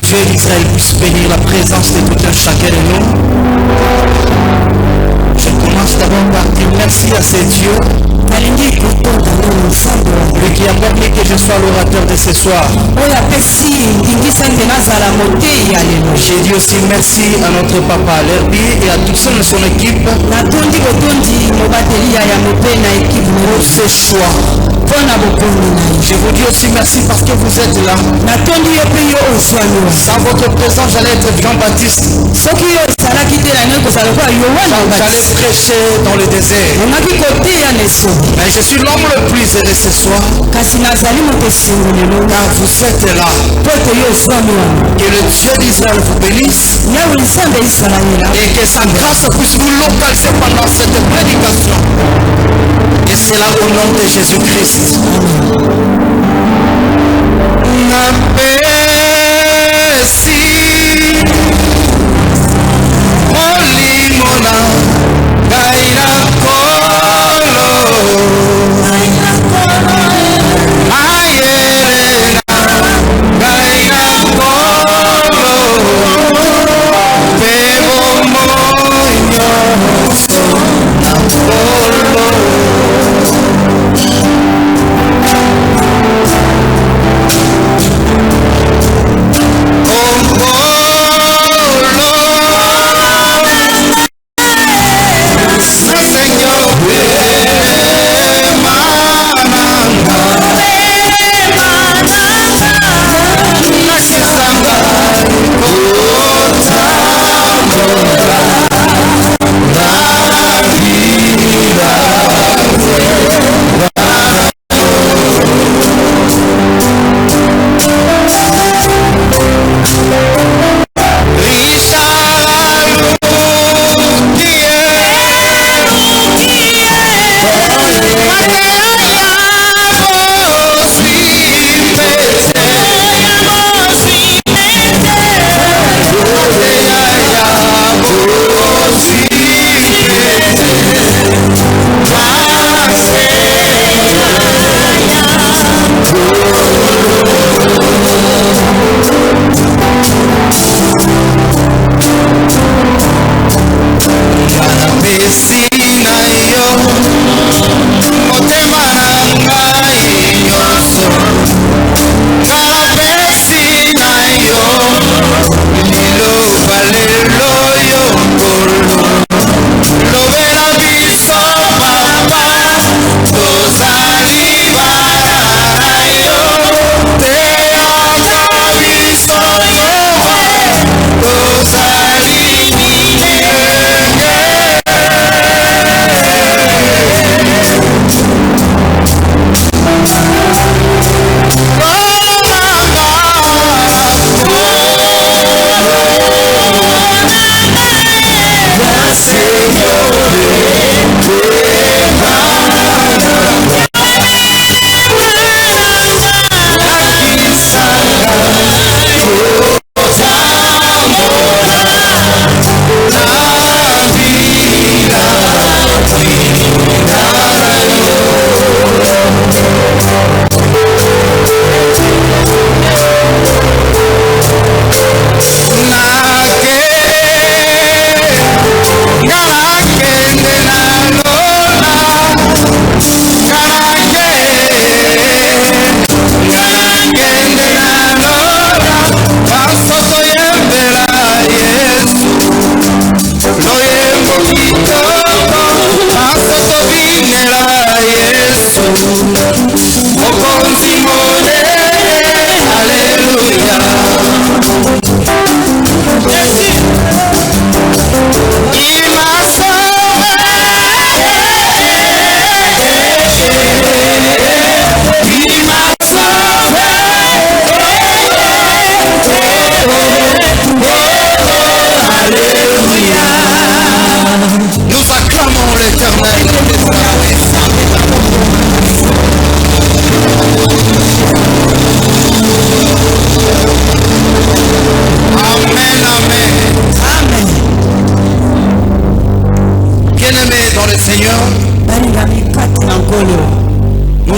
Dieu d'Israël puisse bénir la présence de tout un chacun de nous. Je commence d'abord par dire merci à ces dieux, lui qui a permis que je sois l'orateur de ce soir. J'ai dit aussi merci à notre papa Lerbi et à tout son équipe pour ce choix. Je vous dis aussi merci parce que vous êtes là. Sans votre présence, j'allais être Jean-Baptiste. J'allais prêcher dans le désert. Mais je suis l'homme le plus heureux ce soir. Car vous êtes là. Que le Dieu d'Israël vous bénisse. Et que sa grâce puisse vous localiser pendant cette prédication. Et c'est là au nom de Jésus-Christ.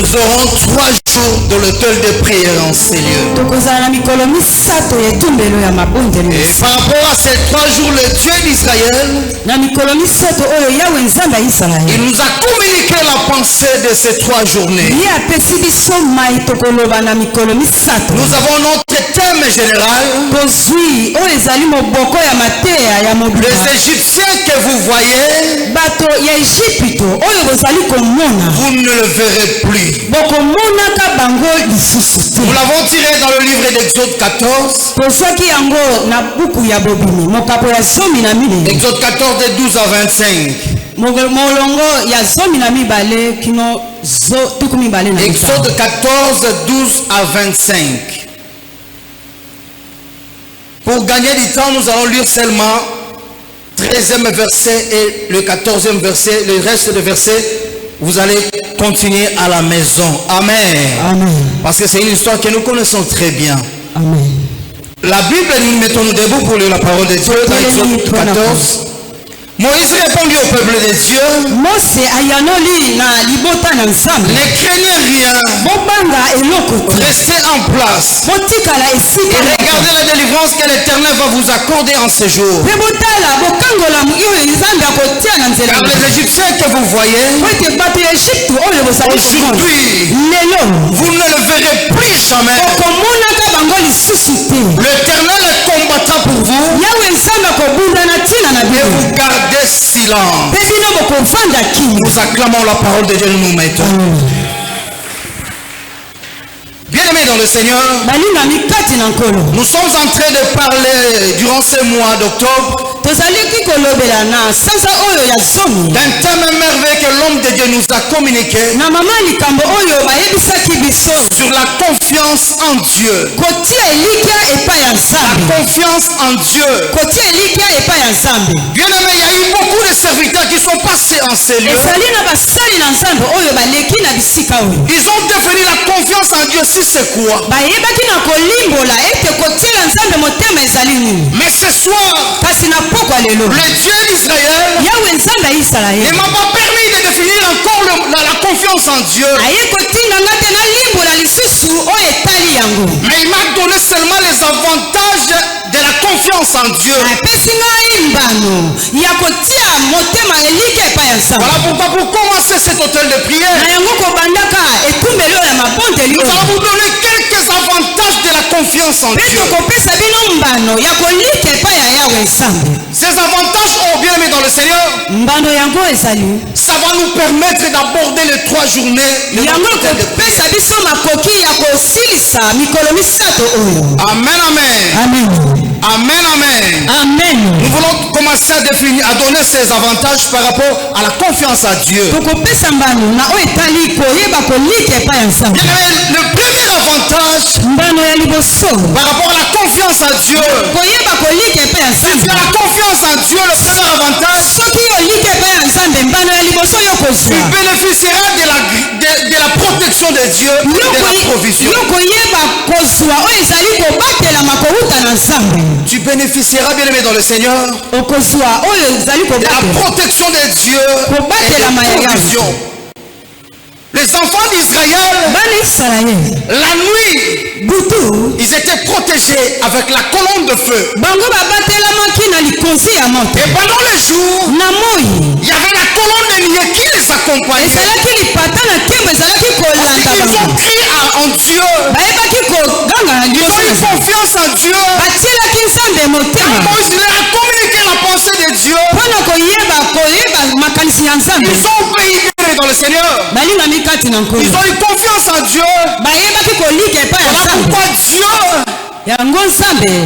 Nous aurons 3 jours dans l'hôtel de prière en ces lieux. Et par rapport à ces 3 jours, le Dieu d'Israël, il nous a communiqué la pensée de ces 3 journées. Nous avons notre thème général. Les Égyptiens que vous voyez, vous ne le verrez plus. Nous l'avons tiré dans le livre d'Exode 14. Exode 14 de 12 à 25. Exode 14, 12 à 25. Pour gagner du temps, nous allons lire seulement 13e verset et le 14e verset. Le reste des versets, vous allez continuer à la maison. Amen. Amen. Parce que c'est une histoire que nous connaissons très bien. Amen. La Bible, nous mettons-nous debout pour lire la parole de Dieu dans Exode 14. Moïse répondit au peuple de Dieu: ne craignez rien, restez en place et regardez la délivrance que l'Éternel va vous accorder en ce jour. Car les Égyptiens que vous voyez aujourd'hui, vous ne le verrez plus jamais. L'Éternel combattra pour vous et vous gardez silence. Nous acclamons la parole de Dieu, nous mettons. Bien-aimés dans le Seigneur, nous sommes en train de parler durant ce mois d'octobre d'un thème merveilleux que l'homme de Dieu nous a communiqué sur la confiance en Dieu. La confiance en Dieu. Bien-aimés, il y a eu beaucoup de serviteurs qui sont passés en ces lieux. Ils ont défini la confiance en Dieu. Si c'est quoi? Mais ce soir, le Dieu d'Israël ne m'a pas permis de définir encore la confiance en Dieu. Mais il m'a donné seulement les avantages de la confiance en Dieu. Voilà pourquoi pour commencer cet hôtel de prière, nous allons vous donner quelques avantages de la confiance en Dieu. Ces avantages, bien aimés dans le Seigneur, ça va nous permettre d'aborder les 3 journées de l'hôtel de prière. Amen, amen. Amen. Amen, amen. Amen. Nous voulons commencer à définir, à donner ces avantages par rapport à la confiance à Dieu. Le premier avantage par rapport à la confiance à Dieu, si tu as la confiance en Dieu, le premier avantage, tu bénéficieras de la protection de Dieu et de la provision. Tu bénéficieras, bien aimé dans le Seigneur, de la protection de Dieu et de la provision. Les enfants d'Israël, la nuit, ils étaient protégés avec la colonne de feu. Et pendant le jour, il y avait la colonne de nuée qui les accompagnait. Ils ont crié en Dieu. Ils ont eu confiance en Dieu. Moïse leur a communiqué la pensée de Dieu. Ils ont obéi dans le Seigneur. Ils ont eu confiance en Dieu. Voilà pourquoi Dieu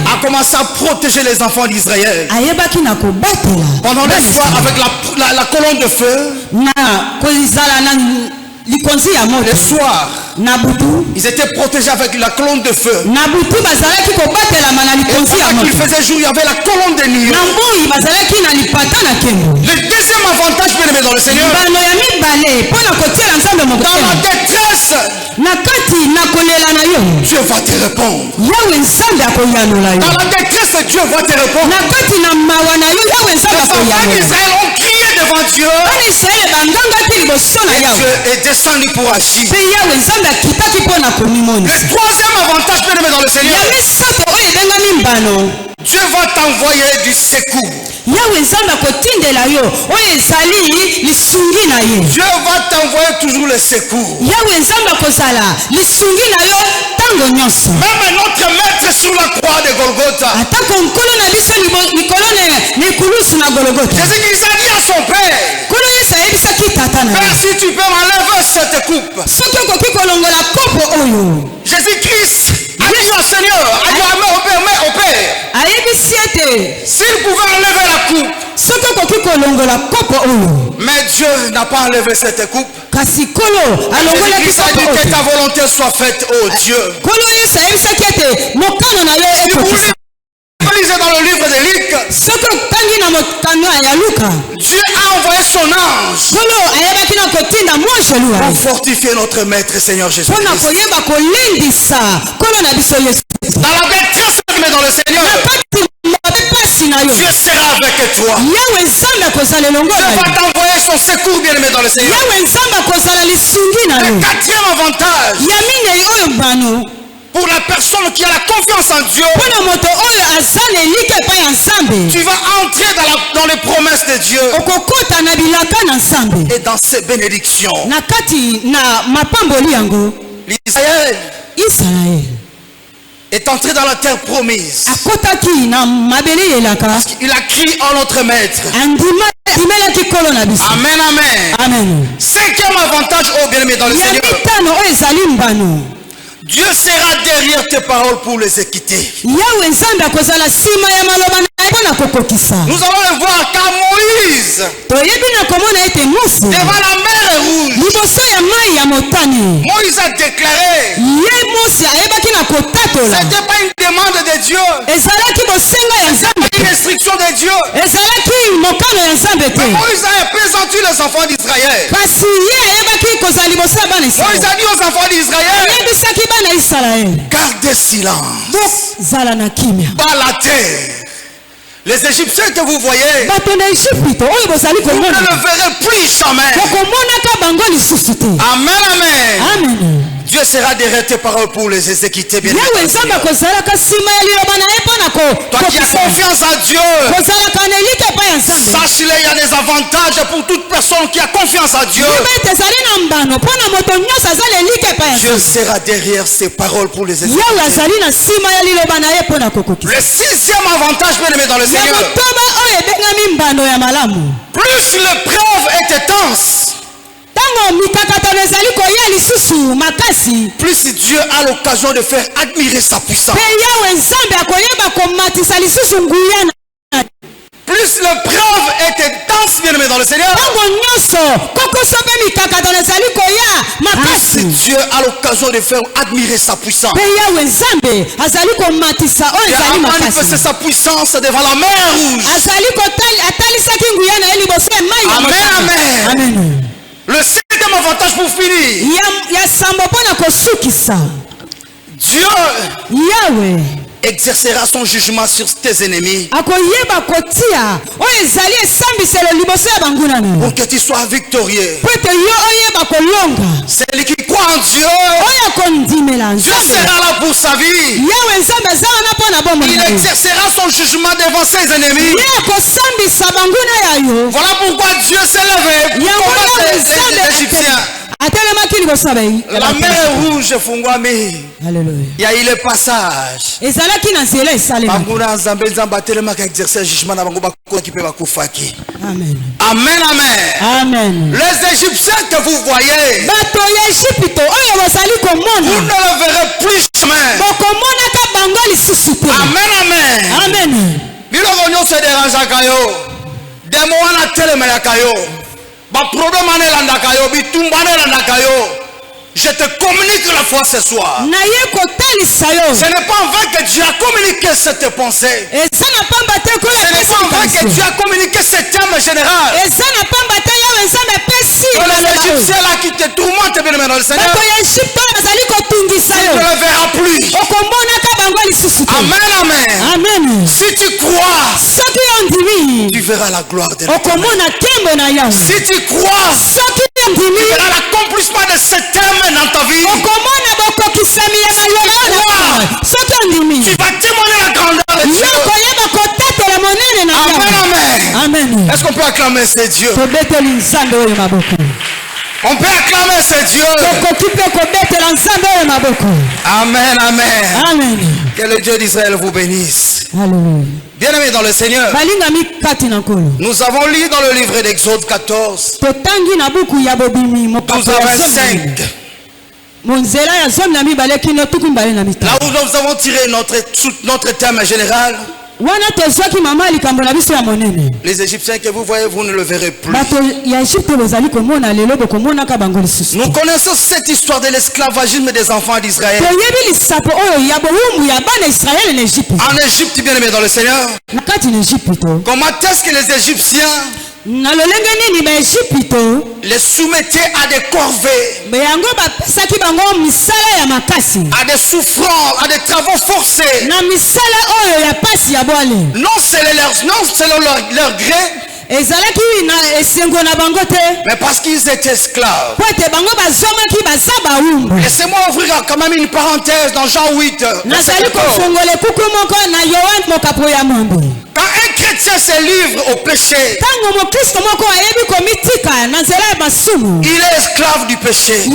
a commencé à protéger les enfants d'Israël. Pendant les soirs avec la colonne de feu. Le soir, ils étaient protégés avec la colonne de feu. Et pendant qu'il faisait jour, il y avait la colonne de nuit. Le deuxième avantage, bien aimé dans le Seigneur, dans la détresse, Dieu va te répondre. Dans la détresse, Dieu va te répondre. Les enfants d'Israël ont crié devant Dieu. Et Dieu est descendu pour agir. Le troisième avantage, bien aimé dans le Seigneur, Dieu va t'envoyer du secours. Dieu va t'envoyer toujours le secours. Même notre maître sur la croix de Golgotha, Jésus-Christ a dit à son Père, Père, si tu peux m'enlever cette coupe. Jésus-Christ a dit au Seigneur, a dit au Père, s'il pouvait enlever la coupe. Mais Dieu n'a pas enlevé cette coupe. Jésus-Christ a dit que ta volonté soit faite, oh Dieu. Vous lisez dans le livre de Luc, Dieu a envoyé son ange pour fortifier notre maître Seigneur Jésus-Christ. Dans la détresse, mais dans le Seigneur, Dieu sera avec toi. Dieu va t'envoyer son secours, bien aimé dans le Seigneur. Le quatrième avantage, pour la personne qui a la confiance en Dieu, tu vas entrer dans les promesses de Dieu et dans ses bénédictions. L'Israël est entré dans la terre promise. Il a crié en notre maître. Amen, amen. Cinquième avantage, oh bien-aimé dans le Seigneur, Dieu sera derrière tes paroles pour les équiter. Nous allons le voir car Moïse, devant la mer rouge, Moïse a déclaré, c'était pas une demande de Dieu, une instruction de Dieu. Mais Moïse a présenté les enfants d'Israël. Moïse a dit aux enfants d'Israël, gardez silence, bas la terre. Les Égyptiens que vous voyez, vous ne le verrez plus jamais. Amen, amen. Dieu sera derrière tes paroles pour les exécuter bien. Toi qui as confiance en Dieu, sache-le, il y a des avantages pour toute personne qui a confiance en Dieu. Dieu sera derrière ses paroles pour les exécuter. Le sixième avantage, bien aimé dans le Seigneur, plus l'épreuve est intense, plus Dieu a l'occasion de faire admirer sa puissance. Plus l'épreuve est intense, bien aimé dans le Seigneur, plus Dieu a l'occasion de faire admirer sa puissance. Il a manifesté sa puissance devant la mer rouge. Amen, amen. Le septième avantage pour finir, Dieu exercera son jugement sur tes ennemis pour que tu sois victorieux. Celui qui croit en Dieu, Dieu sera là pour sa vie. Il exercera son jugement devant ses ennemis. Voilà pourquoi Dieu s'est levé pour combattre les Égyptiens. La mer rouge fungwami. Il y a eu le passage. Amen, amen. Les Égyptiens que vous voyez, vous ne le verrez plus jamais. Amen, amen. Se dérange à Kayo. Je te communique la foi ce soir. Ce n'est pas en vain que Dieu a communiqué cette pensée. Ce n'est pas en vain que Dieu a communiqué ce thème général. les Égyptiens là qui te tourmentent, bien aimé dans le Seigneur, tu ne le verras plus. Amen, amen. Amen. Si tu crois, tu verras la gloire de Dieu. Si tu crois, tu verras l'accomplissement de ce thème dans ta vie. Tu vas témoigner la grandeur de Dieu. Amen, amen. Amen. Est-ce qu'on peut acclamer ce Dieu? On peut acclamer ce Dieu. Amen, amen. Amen. Que le Dieu d'Israël vous bénisse. Alléluia. Bien-aimés dans le Seigneur, nous avons lu dans le livre d'Exode 14, 12 à 25. Là où nous avons tiré notre thème général. Les Égyptiens que vous voyez, vous ne le verrez plus. Nous connaissons cette histoire de l'esclavagisme des enfants d'Israël. En Égypte, bien aimé dans le Seigneur, comment est-ce que les Égyptiens les soumettaient à des corvées, à des souffrances, à des travaux forcés, non selon leur gré, mais parce qu'ils étaient esclaves. Laissez-moi ouvrir quand même une parenthèse dans Jean 8. Quand un chrétien se livre au péché, il est esclave du péché. Il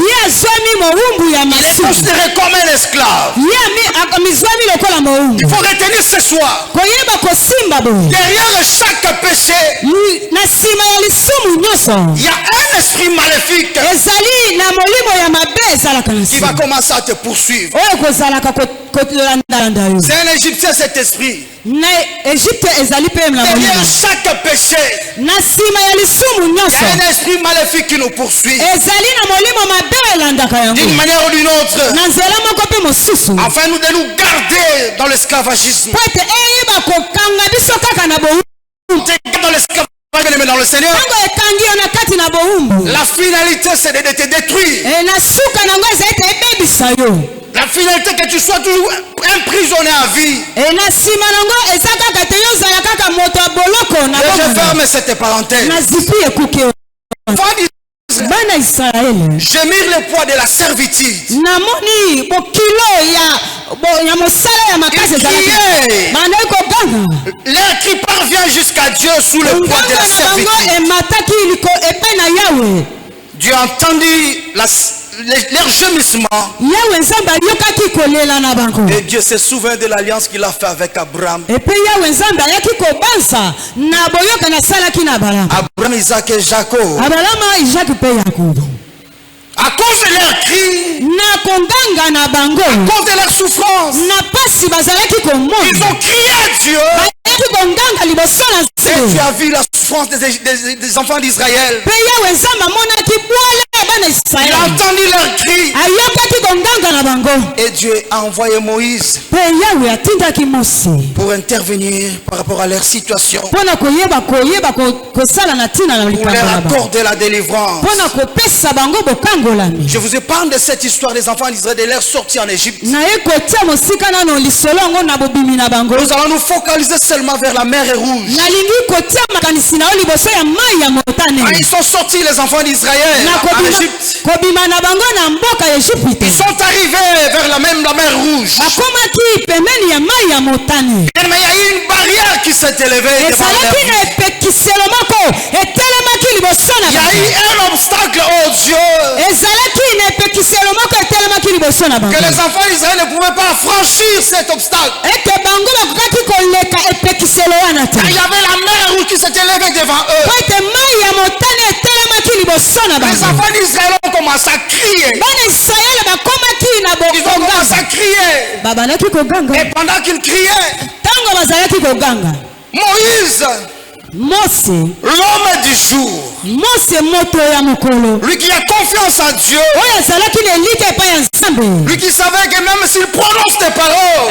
est considéré comme un esclave. Il faut retenir ce soir, derrière chaque péché, il y a un esprit maléfique qui va commencer à te poursuivre. C'est un Égyptien, cet esprit. Derrière chaque péché, il y a un esprit maléfique qui nous poursuit d'une manière ou d'une autre, afin de nous garder dans l'esclavagisme. Dans le Seigneur, la finalité c'est de te détruire. La finalité que tu sois toujours emprisonné à vie. Je ferme cette parenthèse. Gémir le poids de la servitude. L'air qui parvient jusqu'à Dieu sous le poids de la servitude. Dieu a entendu leur gémissement. Et Dieu se souvient de l'alliance qu'il a fait avec Abraham. Abraham, Isaac et Jacob. À cause de leurs cris, à cause de leur souffrance, ils ont crié à Dieu. Et tu as vu la souffrance des enfants d'Israël. Il a entendu leurs cris. Et Dieu a envoyé Moïse pour intervenir par rapport à leur situation, pour leur accorder la délivrance. Je vous épargne de cette histoire des enfants d'Israël, de leur sortie en Égypte. Nous allons nous focaliser seulement vers la mer Rouge. Quand ils sont sortis, les enfants d'Israël, en Égypte, ils sont arrivés vers la mer Rouge. Mais il y a eu une barrière qui s'est élevée devant leur vie. Il y a eu un obstacle, oh Dieu, que les enfants d'Israël ne pouvaient pas franchir cet obstacle. Il y avait la mer Rouge qui s'est élevée devant eux. Les enfants d'Israël ont commencé à crier. Ils ont commencé à crier. Et pendant qu'ils criaient, Moïse, l'homme du jour, lui qui a confiance en Dieu, lui qui savait que même s'il prononce des paroles,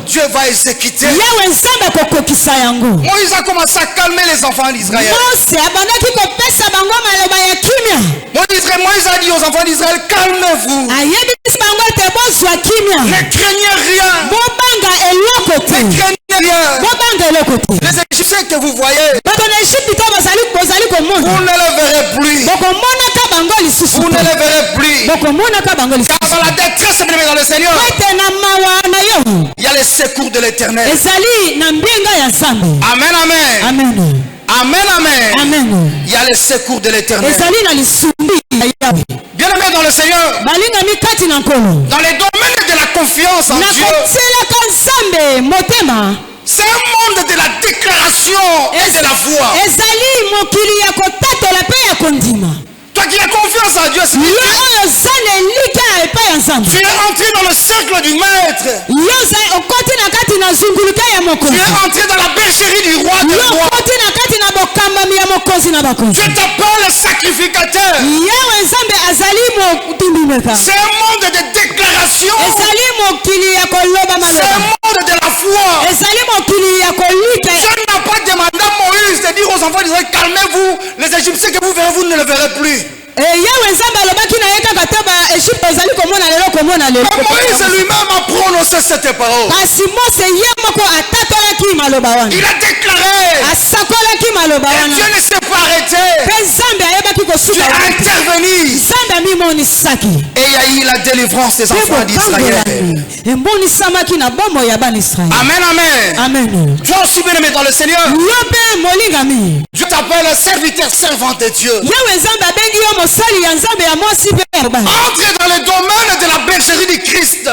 Dieu va exécuter. Moïse a commencé à calmer les enfants d'Israël. Moïse a dit aux enfants d'Israël, calmez-vous. Ne craignez rien. Ne craignez rien. Les Égyptiens que vous voyez, vous ne les verrez plus. Vous ne les verrez plus. Car dans la détresse dans le Seigneur, il y a les secours de l'Éternel. Amen, amen. Amen, amen. Il y a les secours de l'Éternel. Bien aimé dans le Seigneur, dans les domaines de la confiance en Dieu, c'est un monde de la déclaration et de la foi. Toi qui as confiance en Dieu, tu es entré dans le cercle du maître. Tu es entré dans la bergerie du roi de roi. Je t'appelle le sacrificateur. C'est un monde de déclaration. C'est un monde de la foi. Dieu n'a pas demandé à Moïse de dire aux enfants d'Israël, calmez-vous, les Égyptiens que vous verrez, vous ne les verrez plus. Moïse lui-même a prononcé cette parole. Il a déclaré. Et Dieu ne s'est pas arrêté. Dieu a intervenu. Et il y a eu la délivrance des enfants d'Israël. Amen, amen. Toi aussi bien aimé dans le Seigneur, Dieu t'appelle un serviteur servant de Dieu. Entre dans le domaine de la bergerie du Christ.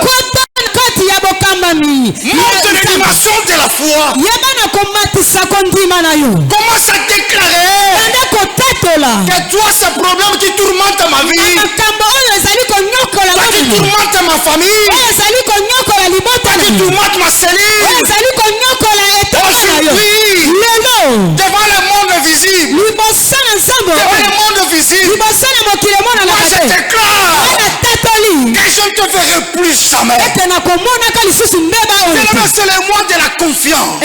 Monte les dimensions de la foi. Commence à déclarer que toi, ce problème qui tourmente ma vie, qui tourmente ma famille, qui tourmente ma cellule, aujourd'hui, devant le monde visible, devant le monde visible, moi je déclare que je ne te verrai plus jamais. C'est le mois de la confiance.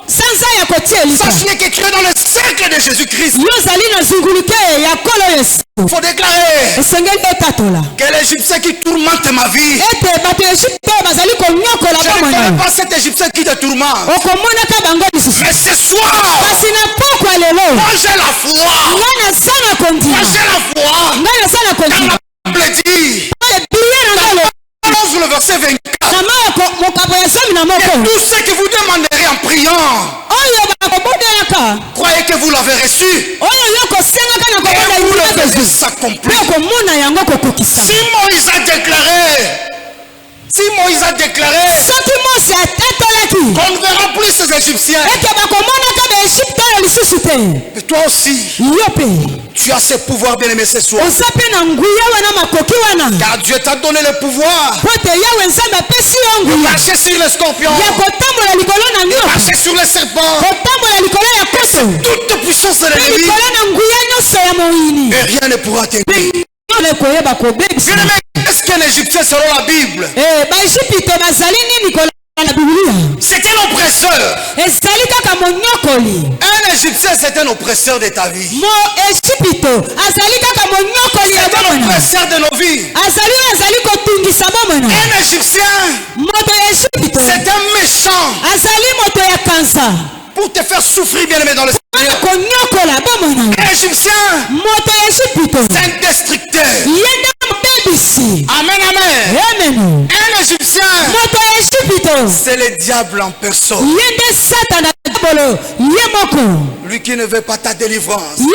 Sachez que tu es dans le cercle de Jésus-Christ. Il faut déclarer que l'Égyptien qui tourmente ma vie, je ne connais pas cet Égyptien qui te tourmente. Mais ce soir, moi j'ai la foi. Moi j'ai la foi. Car la Bible dit dans le verset 24, tout ce que vous demanderez en priant, croyez que vous l'avez reçu et vous le verrez s'accomplir. Si Moïse a déclaré qu'on ne verra plus ces Égyptiens, et toi aussi tu as ce pouvoir bien aimé ce soir, car Dieu t'a donné le pouvoir de marcher sur les scorpions, de marcher sur les serpents, toute puissance de l'ennemi, et rien ne pourra t'aider. Bien aimé, est-ce qu'un Égyptien selon la Bible, c'est un oppresseur? Un Égyptien, c'est un oppresseur de ta vie. C'est un oppresseur de nos vies. Un Égyptien, c'est un méchant pour te faire souffrir, bien aimé dans le Seigneur. Un Égyptien, c'est un destructeur. Amen, amen. Un Égyptien, c'est le diable en personne. Lui qui ne veut pas ta délivrance, lui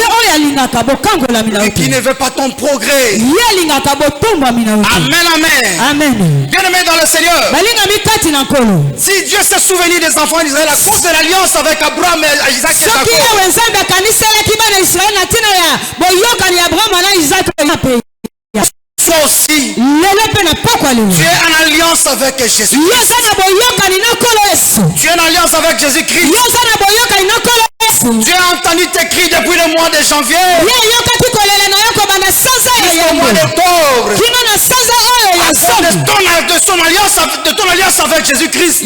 qui ne veut pas ton progrès. Amen, amen. Bien aimé dans le Seigneur, si Dieu s'est souvenu des enfants d'Israël à cause de l'alliance avec Abraham et Isaac et Jacob, toi aussi, tu es en alliance avec Jésus. Tu es en alliance avec Jésus-Christ. Dieu a entendu tes cris depuis le mois de janvier jusqu'au mois d'octobre. De ton alliance avec Jésus-Christ.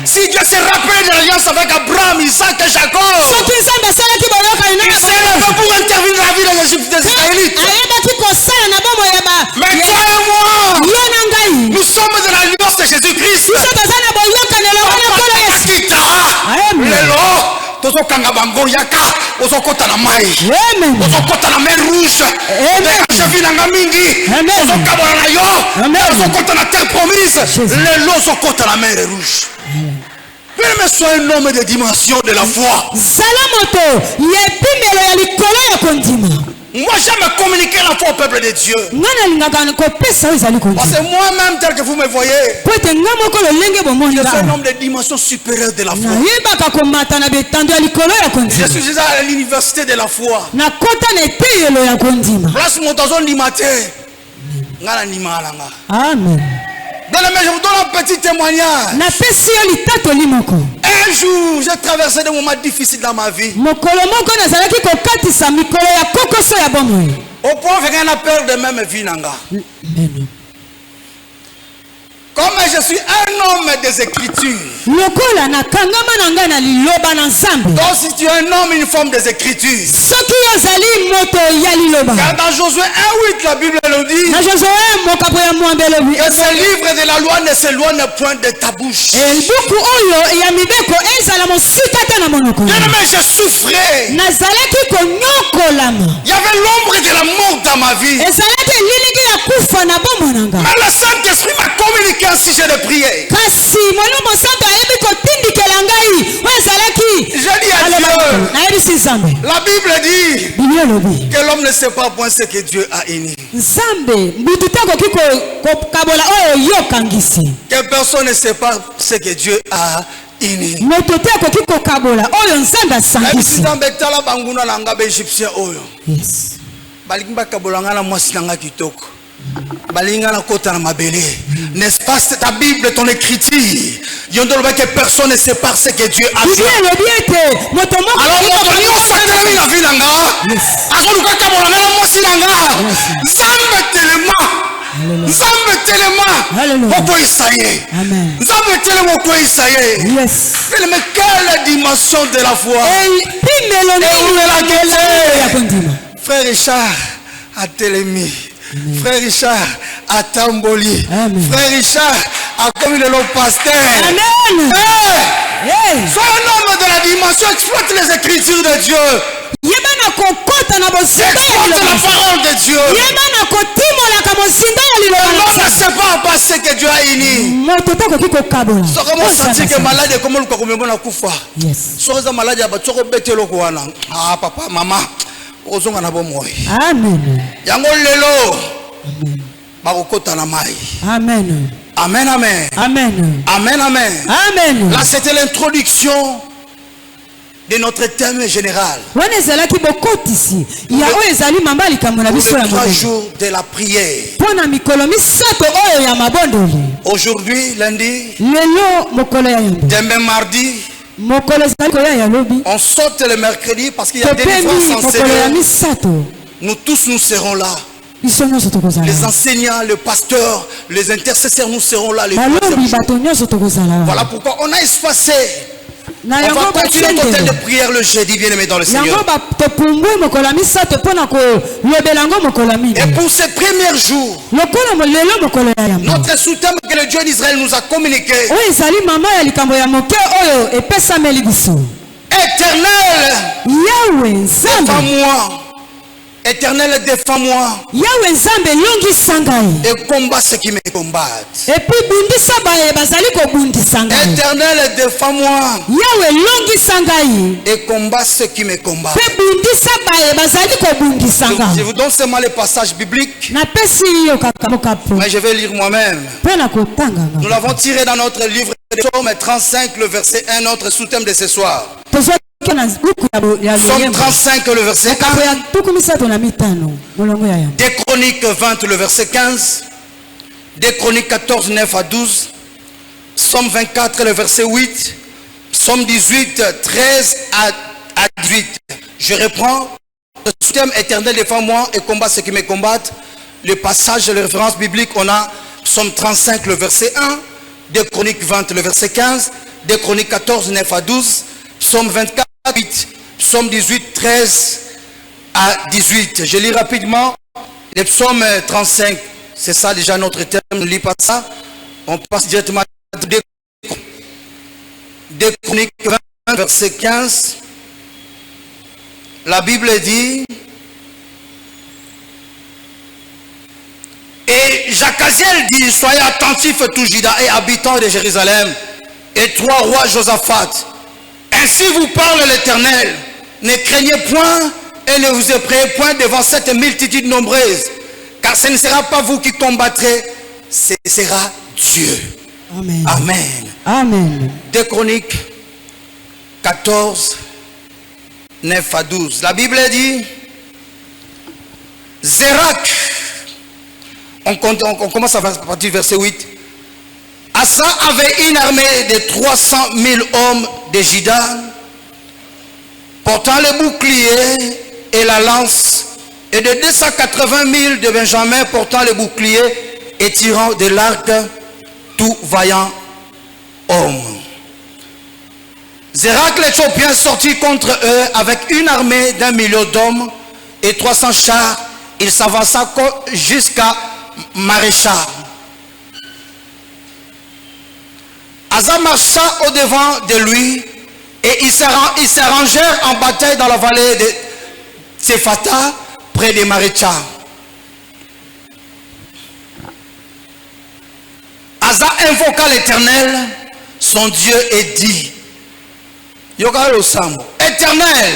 Si Dieu s'est rappelé de l'alliance avec Abraham, Isaac et Jacob, il s'est levé pour intervenir dans la vie des Israélites. Mais toi et moi, nous sommes de l'alliance de Jésus-Christ. Tozokanga bango yaka ozokota na mai ozokota na mer rouge chevi na mingi ozokabola na yo ozokota na terre promise lelo ozokota na mer rouge. Même sois un homme de dimension de la foi. Moi j'aime communiquer la foi au peuple de Dieu. Parce que moi-même tel que vous me voyez, je suis un homme de dimension supérieure de la foi. Je suis déjà à l'université de la foi. Place mon tazon du matin. Amen. Dans le je vous donne un petit témoignage. Un jour, j'ai traversé des moments difficiles dans ma vie. Au point où j'ai peur de même vie. Comme je suis un homme des Écritures. Donc si tu es un homme, une forme des Écritures. Car dans Josué 1:8, la Bible nous dit que ce livre de la loi ne s'éloigne point de ta bouche. Bien-aimé, je souffrais. Il y avait l'ombre de la mort dans ma vie. Mais le Saint-Esprit m'a communiqué un sujet de prière. Je dis à Dieu, la Bible dit que l'homme ne sait pas point ce que Dieu a uni. Que personne ne sait pas ce que Dieu a uni. N'est-ce pas ta Bible, ton écriture? Que personne ne sait pas ce que Dieu a fait. Mais quelle dimension de la foi! Frère Richard a télémis. Frère Richard a tamboli. Frère Richard a commis le pasteur. Amen. Sois un homme de la dimension, exploite les écritures de Dieu. Exploite la parole de Dieu. L'homme ne sait pas ce que Dieu a uni. So comment sentir que malade est comme le kokomemona kufa. So ça malade ya batoko betelo ko wana. Ah papa maman. Amen. Yango lelo. Bakokota na mai. Amen. Amen amen. Amen. Amen amen. Amen. Là c'était l'introduction de notre thème général. Pour les 3 jours de la prière. Aujourd'hui lundi. Demain mardi. On saute le mercredi parce qu'il y a des délivrance en Seigneur. Nous tous nous serons là. Les enseignants, le pasteur, les intercesseurs, nous serons là. Voilà pourquoi on a espacé. On va continuer notre temps de prière le jeudi, bien-aimé dans le Seigneur. Et pour ces premiers jours, notre sous-thème que le Dieu d'Israël nous a communiqué, éternel, défends-moi. Éternel, défends-moi. Et combat ceux qui me combattent. Éternel, défends-moi. Et combat ceux qui me combattent. Je vous donne seulement les passages bibliques. Mais je vais lire moi-même. Nous l'avons tiré dans notre livre de Psaume 35, le verset 1, notre sous-thème de ce soir. Psaume 35, le verset 1. Des Chroniques 20, le verset 15. 2 Chroniques 14, 9 à 12. Psaume 24, le verset 8. Psaume 18, 13 à 18. Je reprends. Le système éternel défend moi et combat ceux qui me combattent. Le passage de la référence biblique, on a Psaume 35, le verset 1. 2 Chroniques 20, le verset 15. 2 Chroniques 14, 9 à 12. Psaume 24, 8. Psaume 18, 13 à 18. Je lis rapidement les psaumes 35. C'est ça déjà notre terme. Ne lis pas ça. On passe directement à 2 Chroniques 20, verset 15. La Bible dit: et Jacaziel dit, soyez attentifs tous Juda et habitants de Jérusalem, et toi roi Josaphat, ainsi vous parle l'Éternel, ne craignez point et ne vous effrayez point devant cette multitude nombreuse, car ce ne sera pas vous qui combattrez, ce sera Dieu. Amen. Amen. Amen. 2 Chroniques 14, 9 à 12. La Bible dit: Zérak, on commence à partir du verset 8. Asa avait une armée de 300 000 hommes de Juda, portant le bouclier et la lance, et de 280 000 de Benjamin portant le bouclier et tirant de l'arc, tout vaillant homme. Zérak l'Éthiopien sortit contre eux avec une armée d'1 million d'hommes et 300 chars. Il s'avança jusqu'à Maréchal. Asa marcha au devant de lui et ils s'arrangèrent en bataille dans la vallée de Tsephata près de Maréchal. Asa invoqua l'Éternel, son Dieu, et dit: Éternel,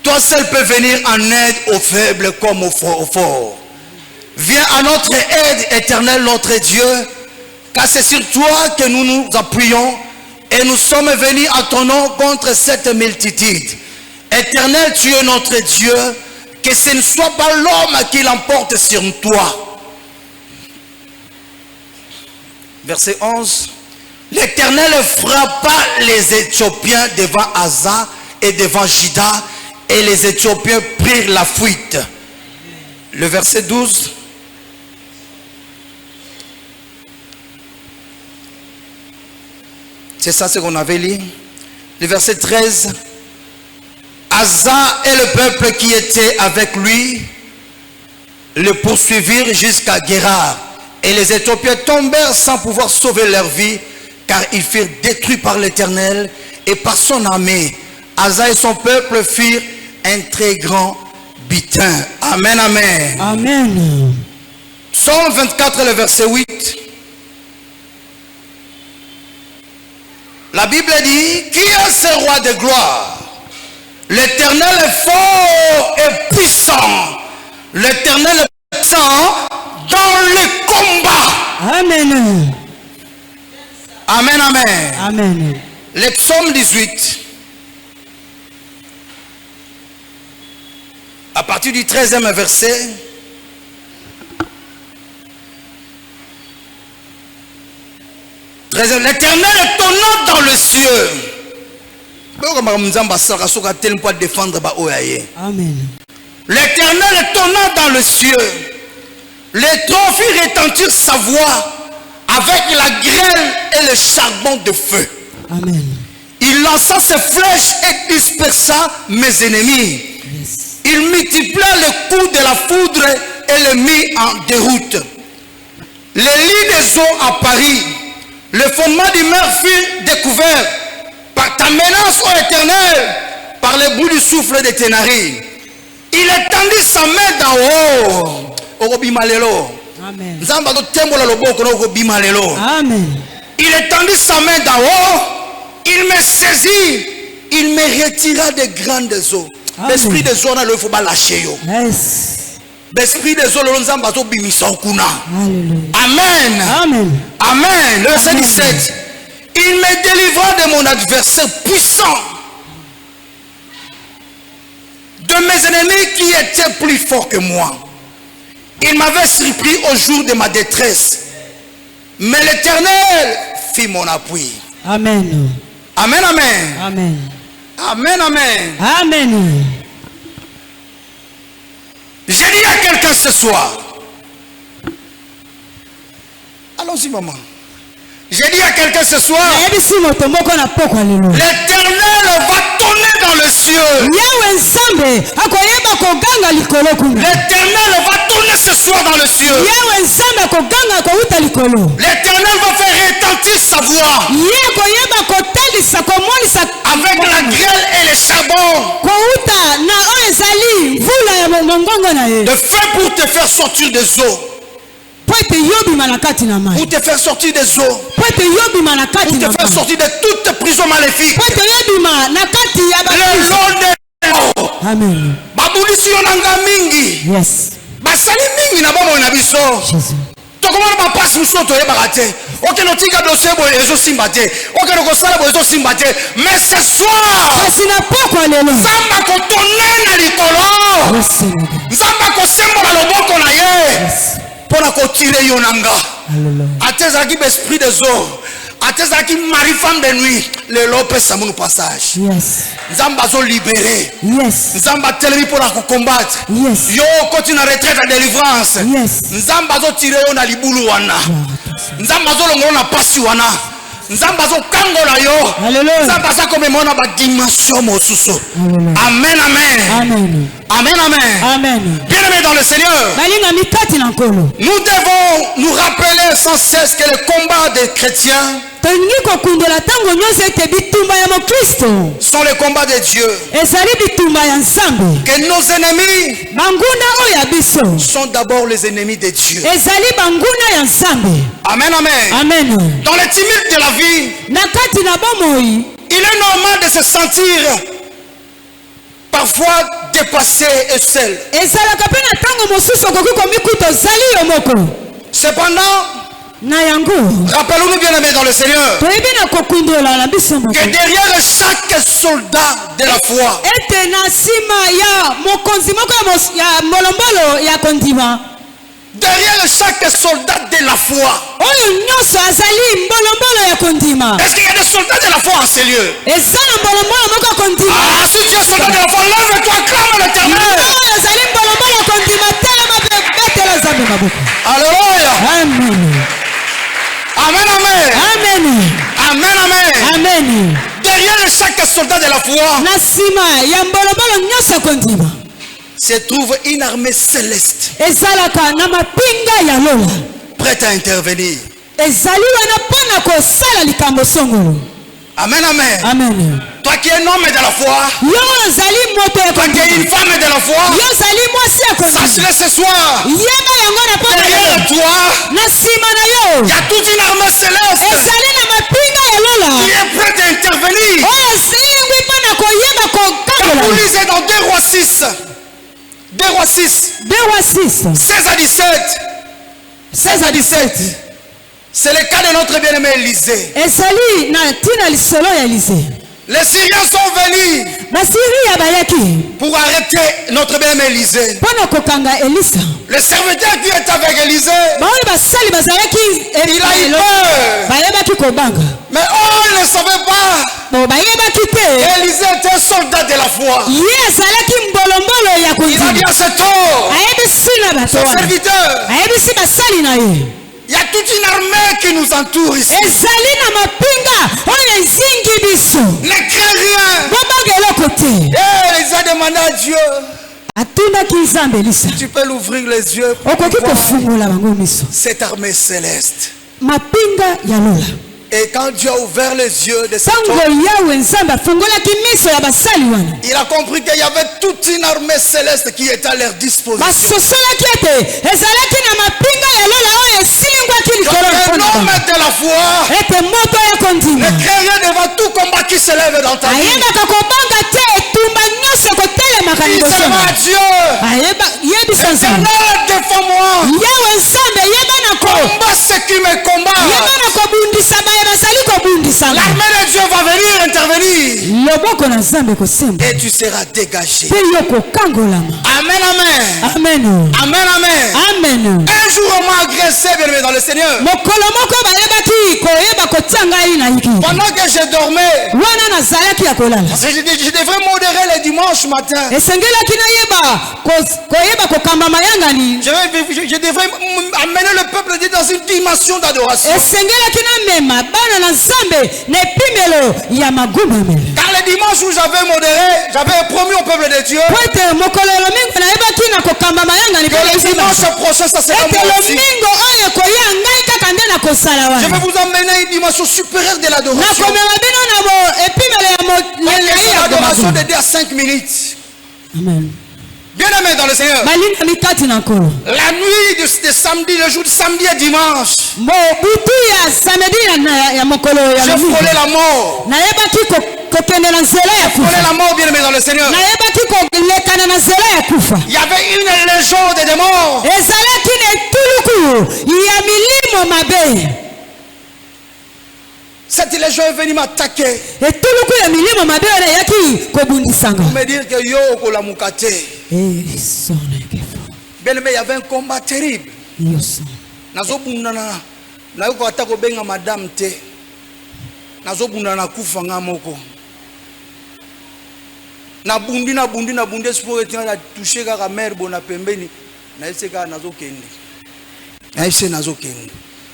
toi seul peux venir en aide aux faibles comme aux forts. Viens à notre aide, Éternel notre Dieu, car c'est sur toi que nous nous appuyons et nous sommes venus à ton nom contre cette multitude. Éternel, tu es notre Dieu, que ce ne soit pas l'homme qui l'emporte sur toi. Verset 11. L'Éternel frappa les Éthiopiens devant Asa et devant Juda, et les Éthiopiens prirent la fuite. Le verset 12. C'est ça ce qu'on avait lu. Le verset 13. Asa et le peuple qui était avec lui le poursuivirent jusqu'à Guérar. Et les Éthiopiens tombèrent sans pouvoir sauver leur vie, car ils furent détruits par l'Éternel et par son armée. Asa et son peuple firent un très grand butin. Amen, amen. Amen. Psaume 24, le verset 8. La Bible dit: qui est ce roi de gloire? L'Éternel est fort et puissant. L'Éternel est puissant dans le combat. Amen. Amen, amen. Amen. Le psaume 18. À partir du 13e verset. L'Éternel est ton nom dans le cieux. Amen. L'Éternel est ton nom dans le cieux. Les troncs firent retentir sa voix avec la grêle et le charbon de feu. Amen. Il lança ses flèches et dispersa mes ennemis. Yes. Il multiplia le coup de la foudre et le mit en déroute. Les lits des eaux à Paris, le fondement du mer fut découvert par ta menace, ô Éternel, par le bout du souffle de tes narines. Il étendit sa main d'en haut. Amen. Amen. Il étendit sa main d'en haut, il me saisit, il me retira des grandes eaux. L'esprit des eaux, il faut pas lâcher. Yes. L'esprit des eaux, il faut pas bimisa okuna. Amen. Amen. Amen. Le verset 17. Il me délivra de mon adversaire puissant, de mes ennemis qui étaient plus forts que moi. Il m'avait surpris au jour de ma détresse. Mais l'Éternel fit mon appui. Amen. Amen, amen. Amen. Amen, amen. Amen. J'ai dit à quelqu'un ce soir. Allons-y, maman. J'ai dit à quelqu'un ce soir. L'éternel va tonner dans les cieux. L'éternel va tonner ce soir dans les cieux. L'éternel va faire retentir sa voix. Avec la grêle et les charbons. De feu pour te faire sortir des eaux. Pour te faire sortir des eaux. Pour te faire sortir de toute prison maléfique. Le long des eaux. Amen. Babulisi yonanga mingi. Yes. Basali mingi na bomo na biso. Jesus. Tokomana ba passe muso to yeba te. OK no tika dossier bo ezo simba te. OK no kosala bo ezo simba te. Mais ce soir. Fasina poko lelo. Samba ko tonena likolo. Samba ko sembola loboko na ye. Yes. Pour la tirer yonanga. Atezaki l'esprit des eaux. Atezaki mari femme de nuit. Le lope samunu passage. Yes. Nzamba zo libéré. Yes. Nzamba telemi pour la combattre. Yes. Yo continue à retraite à délivrance. Yes. Nzamba zo tirer yo na libulu wana. Nzamba zo longo na pasi wana. Nzamba zo kangola yo. Nzamba za comme mona ba dimension mosusu. Amen, amen. Amen. Amen, amen. Amen. Bien-aimés dans le Seigneur, nous devons nous rappeler sans cesse que le combat des chrétiens sont les combats de Dieu. Que nos ennemis sont d'abord les ennemis de Dieu. Amen, amen. Amen. Dans le tumulte de la vie, il est normal de se sentir parfois dépassé et seul. Cependant, rappelons-nous bien aimés dans le Seigneur que derrière chaque soldat de la foi, derrière chaque soldat de la foi, est-ce qu'il y a des soldats de la foi en ces lieux? Ah, si tu es soldat de la foi, lève-toi, clame l'Éternel. Alléluia. Amen. Amen, amen. Amen. Amen, amen. Amen. Derrière chaque soldat de la foi se trouve une armée céleste prête à intervenir. Amen, amen. Amen. Toi qui es un homme de la foi, toi qui es une femme de la foi, sache-le ce soir. Derrière toi, il y a toute une armée céleste qui est prête à intervenir. Vous lisez dans 2 Rois 6. 2 Rois 6. 16 à 17. 16 à 17. C'est le cas de notre bien-aimé Élisée. Les Syriens sont venus pour arrêter notre bien-aimé Élisée. Le serviteur qui est avec Élisée, il a eu peur. Mais on ne savait pas. Élisée était un soldat de la foi. Il a dit à cet homme, son serviteur, il y a toute une armée qui nous entoure ici. Ne crains rien. Et il a demandé à Dieu, tu peux l'ouvrir les yeux pour voir cette armée céleste. Et quand Dieu a ouvert les yeux de cet homme, il a compris qu'il y avait toute une armée céleste qui était à leur disposition. Un homme de la foi ne craint rien devant tout combat qui se lève dans ta vie. Il sera à Dieu. Éternel, défends-moi. Combat ce qui me combat. L'armée de Dieu va venir intervenir. Et tu seras dégagé. Amen, amen. Amen. Amen, amen. Amen. Un jour on m'a agressé, bien dans le Seigneur. Pendant que je dormais, parce que je devrais modérer les dimanches matin. Je devrais amener le peuple dans une dimension d'adoration. Car les dimanches où j'avais modéré, j'avais promis au peuple de Dieu que le dimanche prochain, ça sera moi aussi. Je vais vous emmener à une dimension supérieure de l'adoration. C'est l'adoration de 2 à 5 minutes. Amen. Bien aimé dans le Seigneur. La nuit de samedi, le jour de samedi et dimanche, je frôlais la mort. Je frôlais la mort, bien aimé dans le Seigneur. Il y avait une légion de démons. Cette légion est venue m'attaquer. Pour me dire que yo la mukate. Bien aimé, il y avait un combat terrible. Nazobundana na yoko atako benga madame te. Nazobundana kufa ngamoko. Na bundi espoir que na toucher ka mère bona pembeni. Na eseka nazokende. Na ese nazokende.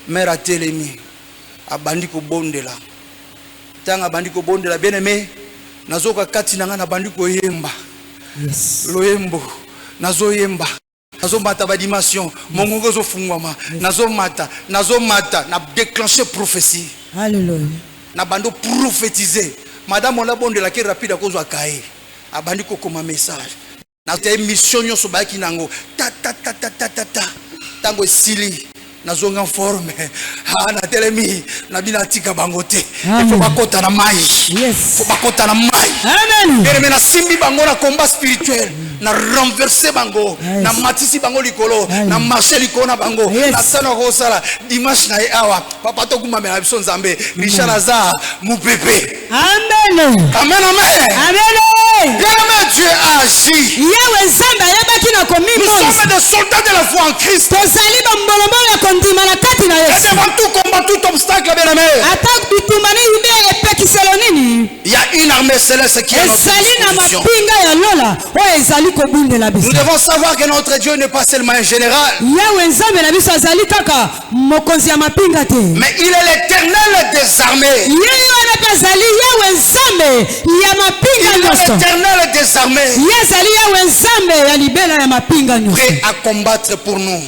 Mère atelemi. Abandi ko bondela. Tanga abandi ko bondela bien aimé. Nazoka kati nanga na bandi ko yemba. Yes. Loyembo. Nazoyemba. Nazomata ba dimension. Mongongo zo fungwama. Nazomata. Na déclencher prophétie. Alléluia. Na bando prophétiser. Madame on la bondela qui rapide à cause de Kaé. Abandi ko comme message. Na te mission nyoso ba ki nango. Ta. Tango sili. Nazonga forme na telemi na binatika bangote il faut bakota na mai. Yes. Faut bakota na mai. Amen. Mais na simbi bango na combat spirituel na renverser bango. Yes. Na matisi bango likolo. Amen. Na marcher likolo na bango. Yes. Na sana ko sala dimanche na awa papa to kuma na biso nzambe Richard Azar mu bébé. Amen. Amen, amen. Amen. Bien Dieu agit. Nous sommes des soldats de la foi en Christ. Et devant tout combat, tout obstacle, bien aimé, il y a une armée céleste qui est à notre disposition. Nous devons savoir que notre Dieu n'est pas seulement un général, mais il est l'éternel des armées. Il est l'éternel des armées, prêt à combattre pour nous.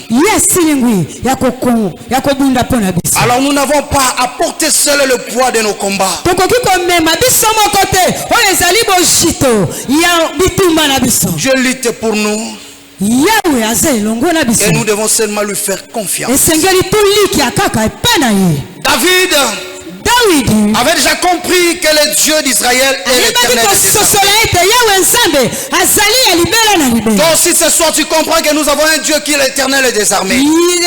Alors nous n'avons pas à porter seul le poids de nos combats. Dieu lutte pour nous. Et nous devons seulement lui faire confiance. David avait déjà compris que le Dieu d'Israël est l'éternel des armées. Toi aussi ce soir tu comprends que nous avons un Dieu qui est l'éternel des armées. David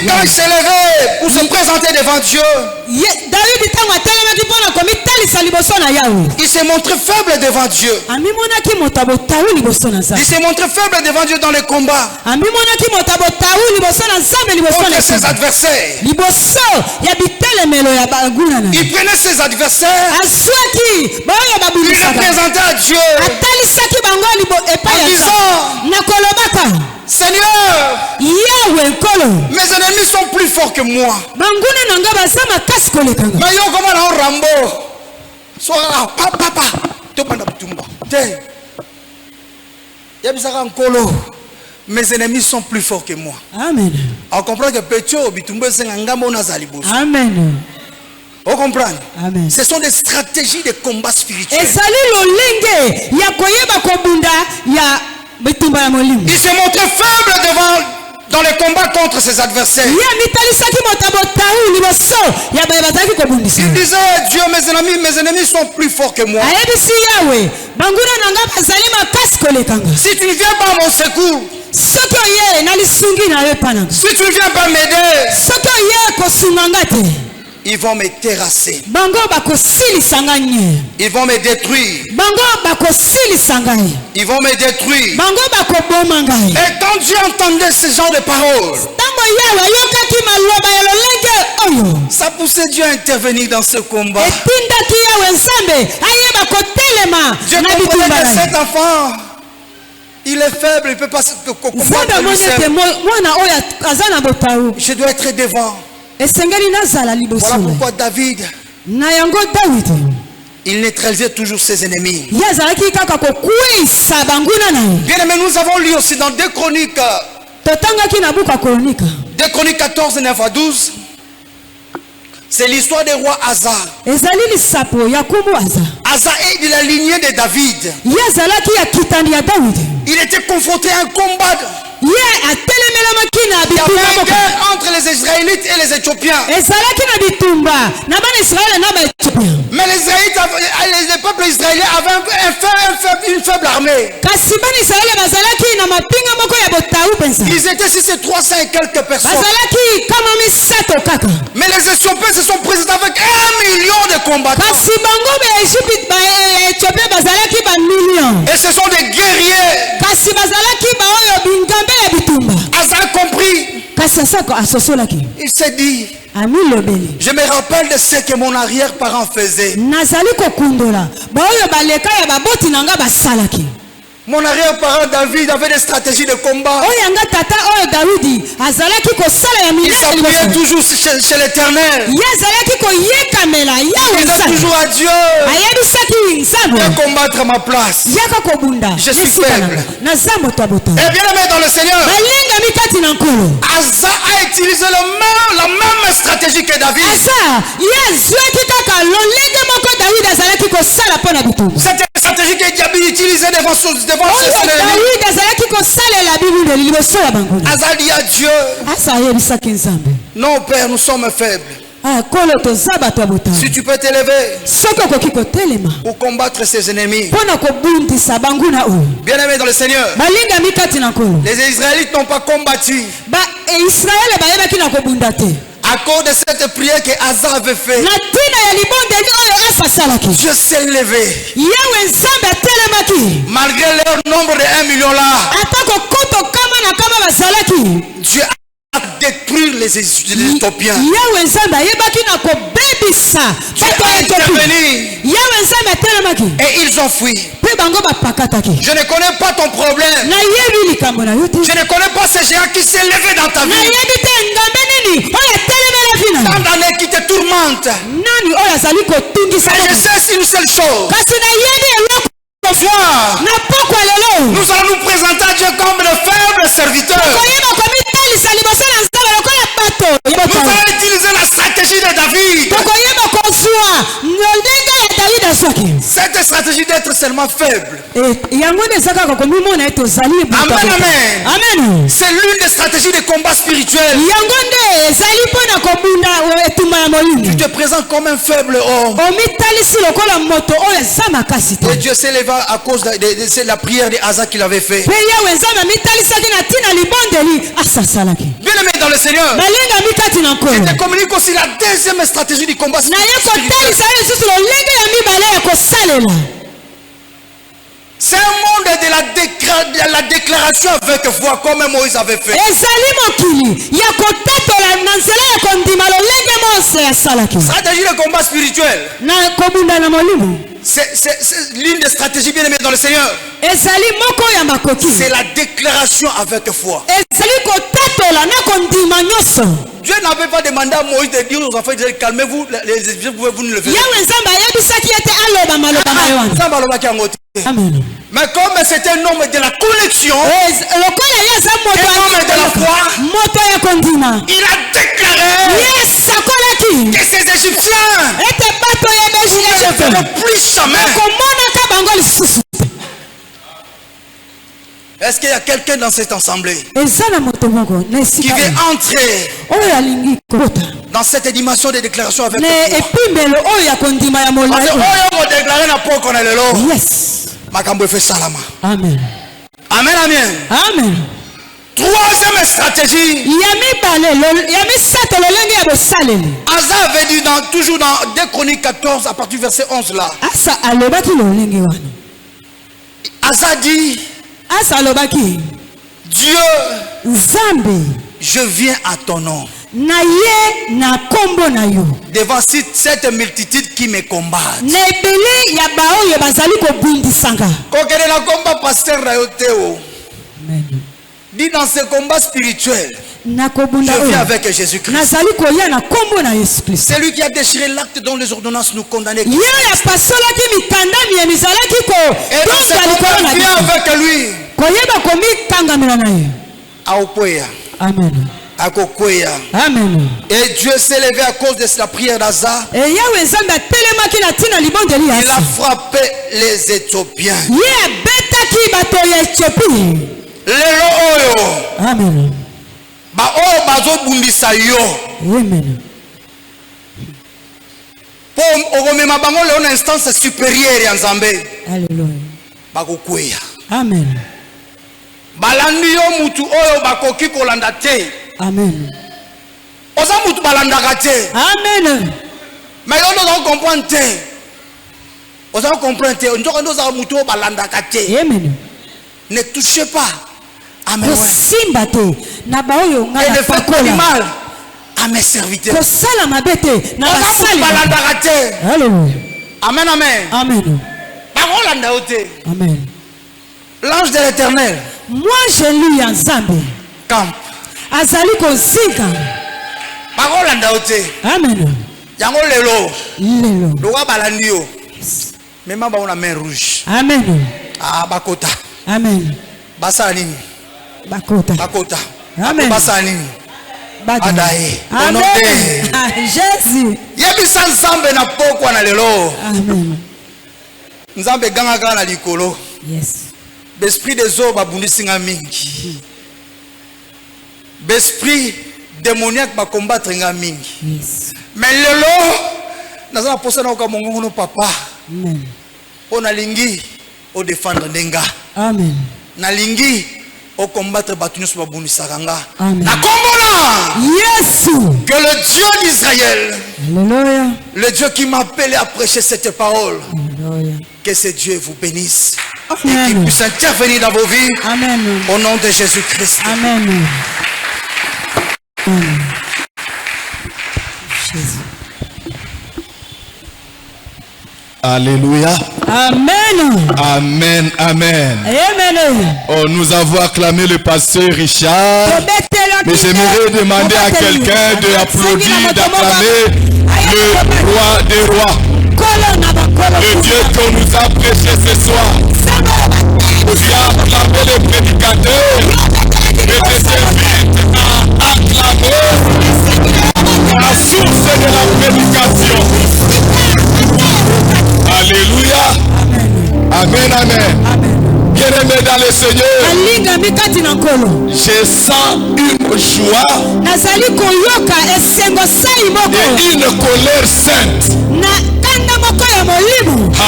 quand il s'est levé pour se présenter devant Dieu, il s'est montré faible devant Dieu. Il s'est montré faible devant Dieu dans les combats. Contre ses adversaires. Il prenait ses adversaires. Il les présentait à Dieu en disant: Seigneur, mes ennemis sont plus forts que moi. Mais yo comment là Rambo? Soa papa. Topanda butumba. Yabisaka nkolo. Mes ennemis sont plus forts que moi. Amen. On comprend que Petio bitumba sengangamo na zalibo. Amen. On comprend? Amen. Ce sont des stratégies de combat spirituel. Il s'est montré faible dans les combats contre ses adversaires. Il disait: Dieu, mes ennemis sont plus forts que moi. Si tu ne viens pas à mon secours, si tu ne viens pas m'aider, Ils vont me terrasser. Bango bakosili sanganye. Ils vont me détruire. Bango bakosili sangaye. Ils vont me détruire. Bango bakoboma ngai. Et quand Dieu entendait ce genre de paroles, Tango yawe yokaki maloba yalolenge oyo. ça poussait Dieu à intervenir dans ce combat. Etindaki yawe nzambe ayeba kotelema Dieu na comprenait bitumba. que cet enfant, il est faible, il ne peut pas se combattre Nzambe lui-même. mwana oyo azana botaru. Je dois être devant. Esengeli nazala liboso. Voilà pourquoi David, Na yango David. il neutralisait toujours ses ennemis. Yazalaki kaka kokwisa banguna na. Bien aimé, nous avons lu aussi dans 2 Chroniques, Totangaki na buka kronika. 2 Chroniques 14, 9 à 12. C'est l'histoire du roi Asa. Ezali lisapo ya kumu Asa. Asa est de la lignée de David. Yazalaki ya kitani ya David. Il était confronté à un combat. Ye atelemelamaki na Il y avait bitumba une guerre entre les Israélites et les Éthiopiens. Ezalaki na bitumba na bana Israël na ba Ethiopia. Mais les Israélites, les peuples israéliens avaient une faible armée. Kasi bana Israël bazalaki na mapinga moko ya botaru pensa. Ils étaient si c'est 300 et quelques personnes. Bazalaki kama misato kaka. Mais les Éthiopiens se sont présentés avec 1 million de combattants. Kasi bango ba Egypte ba Ethiopia bazalaki ba million. Et ce sont des guerriers. Kasi bazalaki ba oyo bingambe ya bitumba. Asa a compris. Kasi asako asosolaki. Il s'est dit, Ami lobeli. je me rappelle de ce que mon arrière-parent faisait. Nazali kokundola. Ba oyo baleka ya baboti nanga basalaki. Mon arrière-parent David avait des stratégies de combat. Oyo nga tata oyo Daudi azalaki kosala ya Il milele. s'appuyait toujours chez l'Éternel. Ye azalaki koyekamela yawe Il disait nzambe. toujours à Dieu Ayebisaki nzambe. de combattre à ma place. Yaka kobunda. Je suis Nesika faible. na nzambe to abota. Et bien aimé dans le Seigneur, Balinga mikati na nkolo. Asa a utilisé la même stratégie que David. Asa ye zwaki kaka lolenge moko Daudi azalaki kosala mpo na bitumba. C'était une stratégie que David utilisait devant ses Oyo ennemis. Daudi azalaki kosalela bibundeli liboso ya banguna. Asa dit à Dieu, Asa ayebisaki nzambe. non Père, nous sommes faibles. Kolo toza bato ya botano. Si tu peux t'élever Soki okoki kotelema pour combattre ses ennemis. mpo na kobundisa banguna oyo. Bien aimé dans le Seigneur, Balinga mikati na nkolo. les Israélites n'ont pas combattu Israele bayebaki na kobunda te. à cause de cette prière que Asa avait fait. Na ntina ya libondeli oyo Asa asalaki. Dieu s'est levé. Yawe nzambe atelemaki. Malgré leur nombre de 1 million là, Atako koto kama na kama bazalaki. Dieu a détruit les Éthiopiens. Yawe nzambe ayebaki na kobebisa Dieu bato a ya Ethiopia. intervenu Yawe nzambe atelemaki. et ils ont fui. Mpe bango bapakataki. Je ne connais pas ton problème. Nayebi likambo na yo te. Je ne connais pas ce géant qui s'est levé dans ta vie. Nayebi te ngambe nini oyo atelemela vina. Tant d'années qui te tourmente. Nani oyo azali kotungisa Mais je sais une seule chose. kasi nayebi eloko Ce soir, na pokwa lelo. nous allons nous présenter à Dieu comme de faibles serviteurs. Koyeba komitalisa liboso na nzambe lokola bato ya Nous botalo. allons utiliser la stratégie de David. Tokoyeba kozwa lolenge ya David azwaki. Cette stratégie d'être seulement faible. Yango nde eza kaka komimona ete ozali buta. Amen, amen. Amen. C'est l'une des stratégies de combat spirituel. Yango nde ezali mpona kobunda etumba ya Tu molimo. te présentes comme un faible homme. Omitalisi lokola moto oyo eza makasi te. Et Dieu s'est levé à cause de la prière de Asa qu'il avait fait. Mpe yawe nzambe amitalisaki na ntina libondeli Asa asalaki. Bien aimé dans le Seigneur, balinga mikati na nkolo. je te communique aussi la deuxième stratégie du combat naye spirituel. kotalisa ye lisusu lolenge ya mibale ya kosalela. C'est un monde de la déclaration avec foi comme Moïse avait fait. ezali mokili ya kotatola na nzela ya kondima lolenge Mose asalaki. Stratégie de combat spirituel. Na kobunda na molimo. C'est l'une des stratégies bien aimées dans le Seigneur. ezali moko ya makoki. C'est la déclaration avec foi. ezali kotatola na kondima nyonso. Dieu n'avait pas demandé à Moïse de dire aux enfants, calmez-vous, les Égyptiens vous ne le faites yawe nzambe ayebisaki ete aloba maloba na yo wana. Amen. Mais comme c'est un homme de la connexion, lokola ye aza homme de la foi, moto ya kondima, il a déclaré ye sakolaki que ces Égyptiens ete bato ya ne feront plus jamais. komonaka bango lisusu. Est-ce qu'il y a quelqu'un dans cette assemblée eza na moto moko na qui esika veut entrer oyo alingi kobota dans cette dimension de déclaration avec na foi? epimbelo oyo ya kondima ya molai. Parce que oyo déclaré na poko na lelo Yes. makambo fait salama. Amen. Amen, amen. Amen. Troisième stratégie. Asa avait dit toujours dans 2 Chroniques 14 à partir du verset 11 là. Asa dit, Dieu, je viens à ton nom. Devant cette multitude qui me combat. Dit dans ce combat spirituel, je viens avec Jésus-Christ. C'est lui qui a déchiré l'acte dont les ordonnances nous condamnaient. Et dans ce combat, viens avec lui. Amen. Amen. Et Dieu s'est levé à cause de la prière d'Asa. Il a frappé les Éthiopiens. Lelo oyo. Amen. Ba o bazo bundisa yo. Amen. Pour oromema bango le une instance supérieure ya Nzambe. Alléluia. Bakokweya. Amen. Balandi yo mutu oyo bakoki kolanda te. Amen. Oza mutu balandaka te. Amen. Mais on doit comprendre te. Oza comprendre te. On doit mutu balandaka te. Amen. Ne touchez pas. Amen. Et ne faites pas du mal à mes serviteurs. Amen, amen. Amen. Amen. L'ange de l'Éternel. Moi j'ai lu en Zambie. Camp. Azali kozinga. Amen. Yango lelo. Lelo. Loga balandio. Même ba on a main rouge. Amen. Ah bakota. Amen. Basani. Bakota. Bakota. Amen. Basani. Adae. Amen. Jésus. Yebisa Nzambe na pokwa na lelo. Amen. Nzambe ganga ganga na likolo. Yes. L'esprit des eaux ba bundisinga mingi. L'esprit démoniaque va combattre nga mingi. Yes. Mais lelo nazala posa na okamongo no papa. Amen. On a lingi au défendre ndenga. Amen. Na lingi au combattre batunyos ba bundisaka nga. Amen. Na kombona. Yes. Que le Dieu d'Israël. Alléluia. Le Dieu qui m'a appelé à prêcher cette parole. Alléluia. Que ce Dieu vous bénisse. Amen. Et qu'il puisse intervenir dans vos vies. Amen. Au nom de Jésus-Christ. Amen. Amen. Jésus. Alléluia. Amen. Amen. Amen. Amen. Oh, nous avons acclamé le pasteur Richard. Mais j'aimerais demander à quelqu'un d'applaudir, d'acclamer le roi des rois. Le Dieu qu'on nous a prêché ce soir. Qui a acclamé les prédicateurs. Et je t'invite à acclamer la source de la prédication. Alléluia. Amen, amen. Bien-aimé dans le Seigneur, je sens une joie et une colère sainte.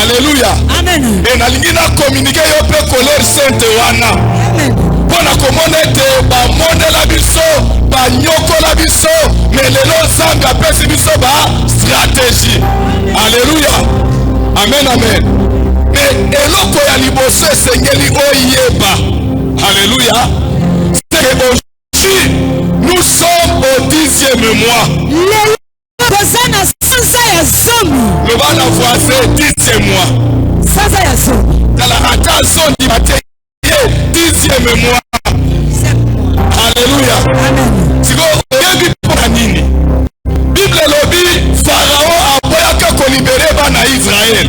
Alléluia. Amen. Et nalingi na communiquer yo pe colère sainte wana. Amen. Pona komona ete ba mondela biso, ba nyokola biso, mais lelo Nzambe apesi biso ba stratégie. Alléluia. Amen, amen. Mais eloko ya liboso esengeli oyeba. Alléluia. C'est qu'aujourd'hui, nous sommes au 10e mois. Le bas la voisin 10e mois. Dans la attention du matin, 10e mois. Alléluia. Si vous avez pour la nini, Bible lobby, Pharaon a voyagé pour libérer Israël.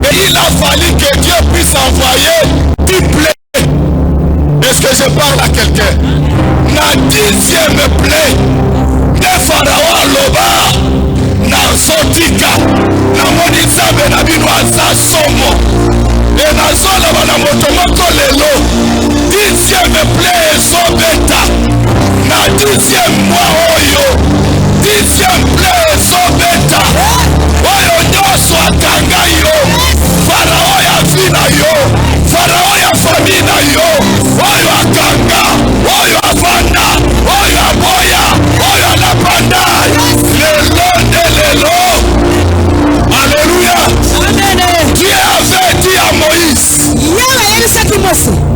Mais il a fallu que Dieu puisse envoyer du blé. Est-ce que je parle à quelqu'un? La 10e plaie de Pharaon à Loba. Sotika na moni Nzambe na bino aza somo e nazoloba na moto moko lelo 10e plaie ezobeta na 10e mois oyo 10e plaie ezobeta oyo nyonso akanga yo Farao ya vi na yo Farao ya famille na yo oyo akanga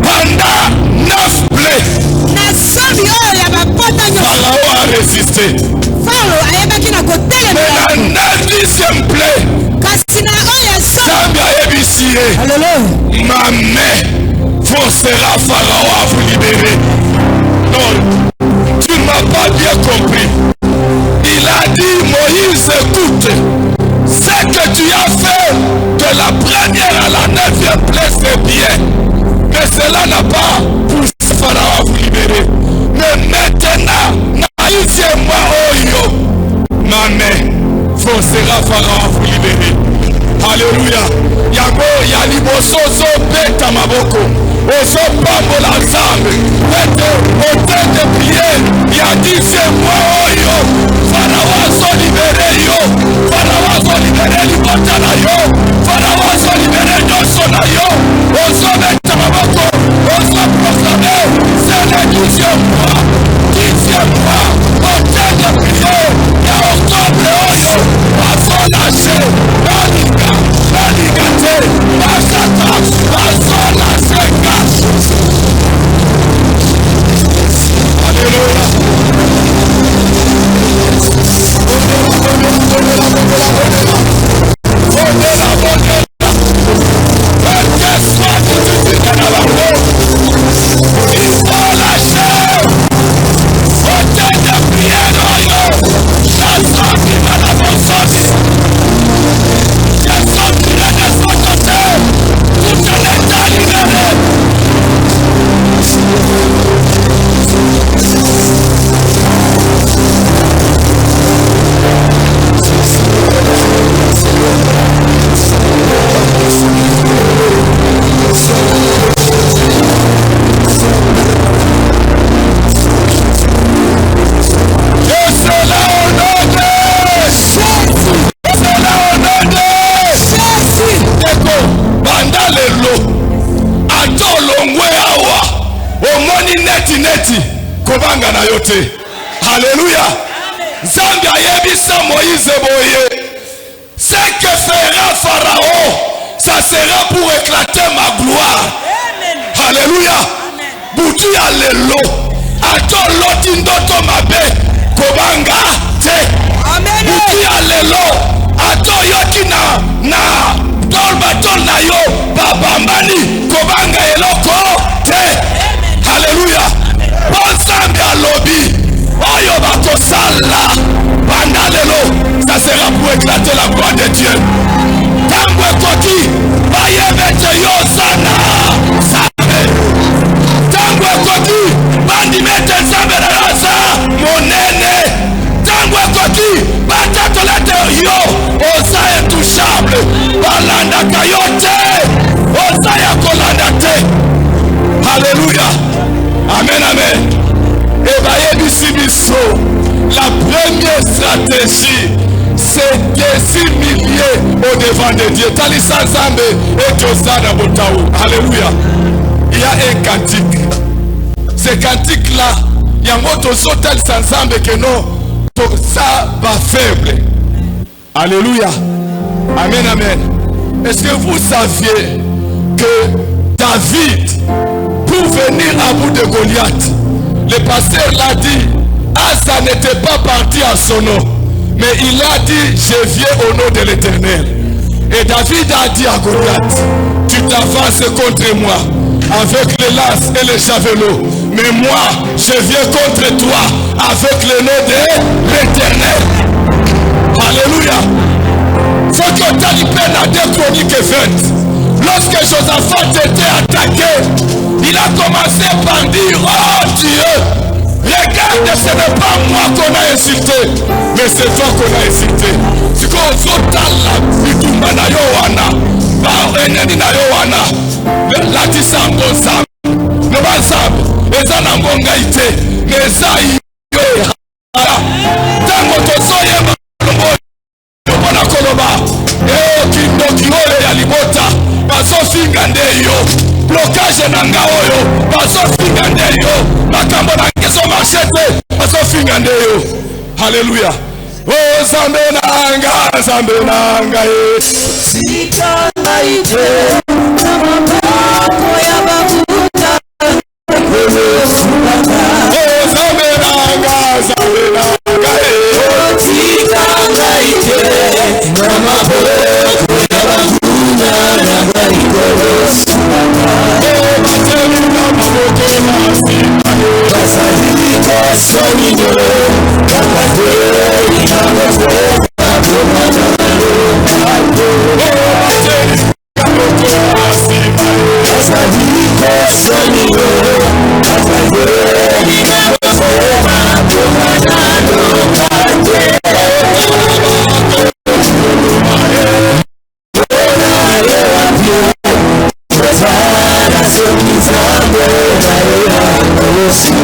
Pendant 9 plaies, Pharaon a résisté. Mais la 9e plaie, ma main forcera Pharaon à vous libérer. Non, tu ne m'as pas bien compris. Il a dit, Moïse, écoute, ce que tu as fait de la première à la 9e plaie, c'est bien. Mais cela n'a pas poussé Pharaon à vous libérer. Mais maintenant, naïsez-moi, Oyo, ma main forcera Pharaon à vous libérer. Alléluia. Yango ya liboso zo beta maboko. Ozo pambola nzambe. Ete otete prier. Ya dize-moi Oyo. Pharaon azo libere yo. Pharaon azo libere libota na yo. Pharaon azo libere nyonso na yo. Ozo beta maboko. Ozo proclamer. C'est le 10e mois. 10e mois. Otete prier. Ya octobre Oyo. Azo lâcher. Alléluia. Zambia yebisa Moïse boye. Ce que fera Pharaon, ça sera pour éclater ma gloire. Alléluia. Bouti alelo. Ato loti ndoto mabe. Kobanga te. Bouti alelo. Ato yoki na tol na yo. Babambani. Kobanga eloko te. Alléluia. Bon Zambia lobby. Oyo bakosala bandalelo, ça sera pour éclater la gloire de Dieu. Tango ekoti bayebete yo sana sabe. Tango ekoti bandimete sabe na rasa monene. Tango ekoti batatolete yo osa intouchable. Balanda kayote osa ya kolanda te. Alléluia. Amen, amen. La première stratégie, c'est de s'humilier au devant de Dieu. Alléluia. Il y a un cantique. Ce cantique-là, il y a un autre tel ensemble que non, tout ça va faible. Alléluia. Amen, amen. Est-ce que vous saviez que David, pour venir à bout de Goliath, le pasteur l'a dit, Asa n'était pas parti à son nom, mais il a dit, je viens au nom de l'Éternel. Et David a dit à Goliath, tu t'avances contre moi avec les lances et les javelots, mais moi, je viens contre toi avec le nom de l'Éternel. Alléluia. Faut que tu aies peine à 2 Chroniques 20. Lorsque Josaphat était attaqué, il a commencé par dire, oh Dieu, regarde, ce n'est pas moi qu'on a insulté, mais c'est toi qu'on a insulté. C'est qu'on s'otala, bitumba na yo wana, ba eneni na yo wana, la tisango sam, ne ba sam, eza na mbonga ite, ne eza yo ya, tango tosoye ma lombo, yopona koloba, kindoki oyo ya libota, baso finga ndeyo, blocage na nga oyo, baso finga ndeyo, makambo na keso machete, baso finga ndeyo. Alléluia. Oh Zambe nanga, Sika naite, na mabako ya Deus,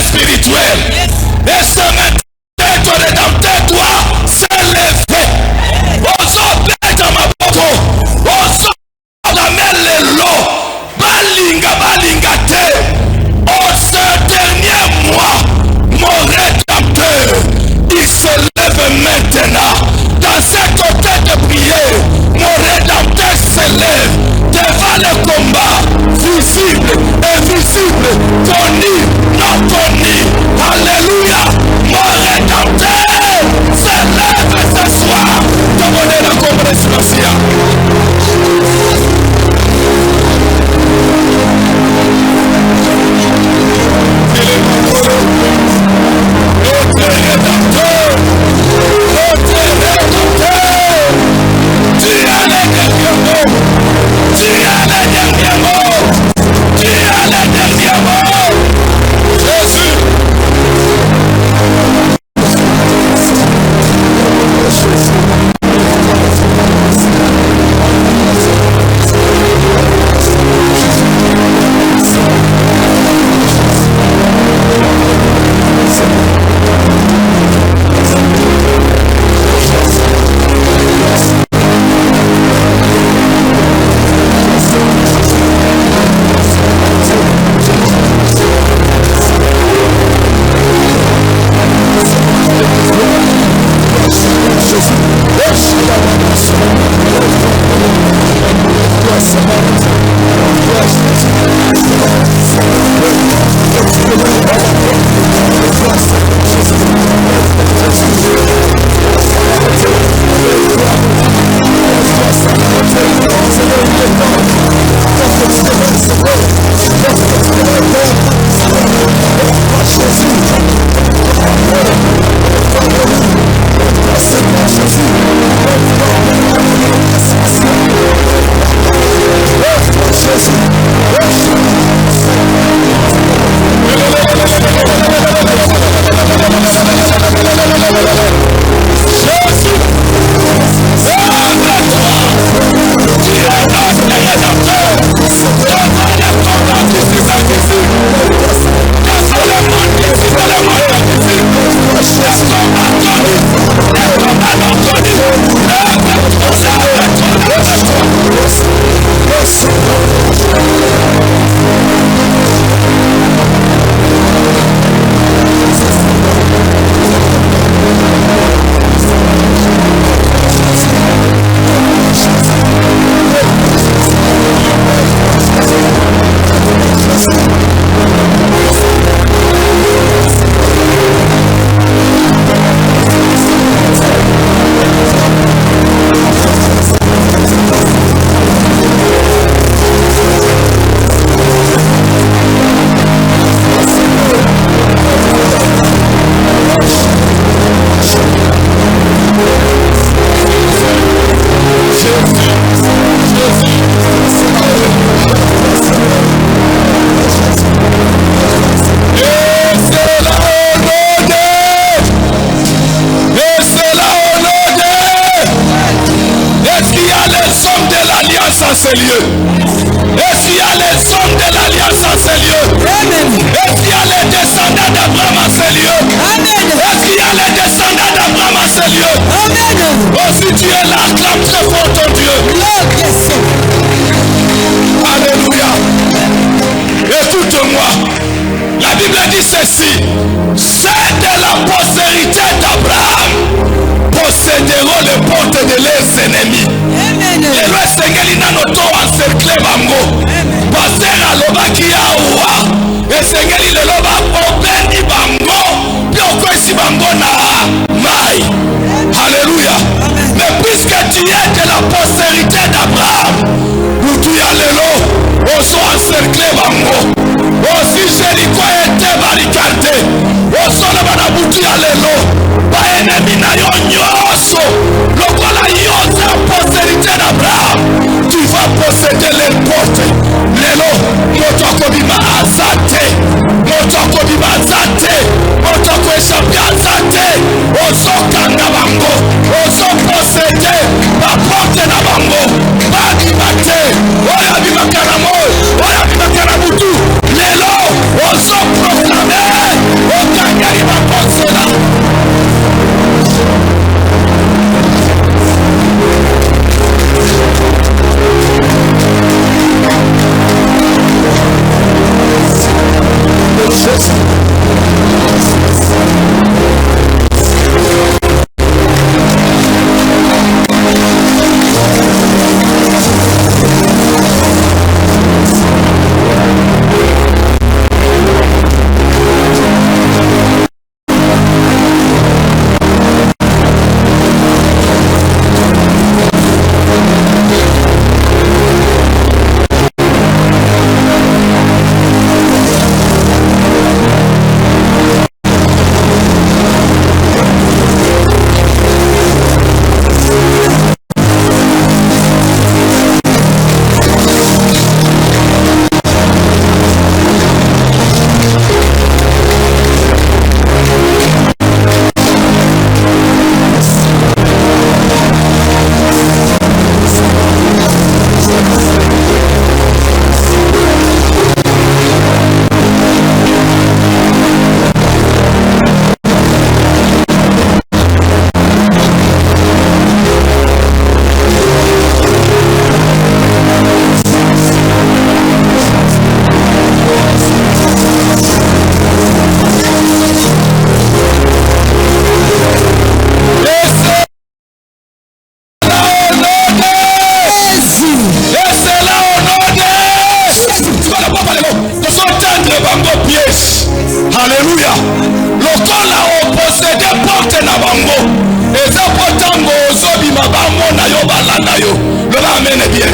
spirituel. Et ce matin, ton rédempteur doit s'élever. Ozobeta maboko. Ozobamele lo. Balinga te. En ce dernier mois, mon rédempteur, il se lève maintenant. Dans cette hôtel de prière, mon rédempteur se lève devant le combat, visible, invisible, connu, non connu. Alléluia. Mon rédempteur se lève ce soir. Demandez la compréhension. ces lieux. Est-ce qu'il y a les hommes de l'alliance en ces lieux? Est-ce qu'il y a les descendants d'Abraham en ces lieux? Est-ce qu'il y a les descendants d'Abraham en ces lieux? Oh, si tu es là, acclame très fort ton Dieu. Alléluia. Écoute-moi. La Bible dit ceci. C'est de la postérité d'Abraham posséderont les portes de leurs ennemis. Et le Seigneur n'a pas encerclé bango. Pasteur alobaki awa. Et Seigneur il loba obeni bango. Puis on connaît bango na mai. Alléluia. Mais puisque tu es de la postérité d'Abraham, où tu as le lot, on soit encerclé bango. Aussi Jéricho était barricadé. On soit là bas bouti à l'élo. Ba ennemi na yo nyoso. Lokola yo sa postérité d'Abraham. Tu vas posséder les portes. L'élo. Motoko bima azate. Motoko bima azate. Motoko échappé azate. Oso kanga bango. Oso posséder. Ba porte na bango. Ba bimate. Oya bimakana mo. Oya bimakana butu. L'élo. Oso proclamer Alléluia. Lokola opposede porte na bango. Eza potango ozobima bamona yo balanda yo. Le amen est bien.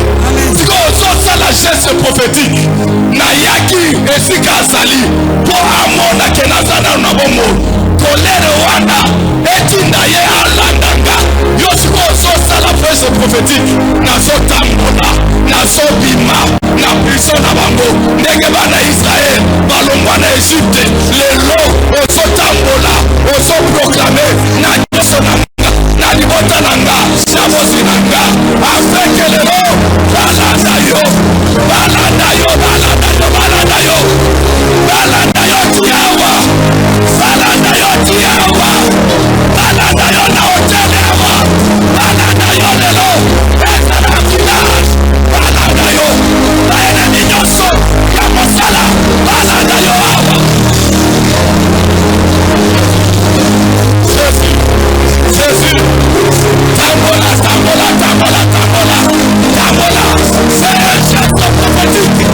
Siko ozosa la geste prophétique. Nayaki esika azali. Po amona ke nazana na bongo. Kolere wana etinda ye alandanga. Yo siko ozosa la geste prophétique. Nazotambola, nazobima na prison na bango. Ndenge bana Israël balongwa na Egypte. Lelo ozotambola, ozoproclamer na nyoso na na libota nanga, na mosi nanga. Afeke lelo balanda yo, balanda yo, balanda yo, balanda yo, balanda yo tiawa, balanda yo tiawa, balanda yo na otelewa, balanda yo lelo eza na village, balanda yo na enemi nyoso ya mosala, balanda yo awa. Jésus, tambola, tambola, tambola, tambola, tambola. C'est un geste prophétique.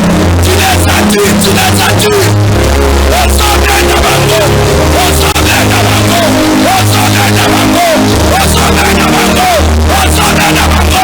Tu les as tués, tu les as tués. On s'en vient d'Abango, on s'en vient d'Abango, on s'en vient d'Abango, on s'en vient d'Abango, on s'en vient d'Abango.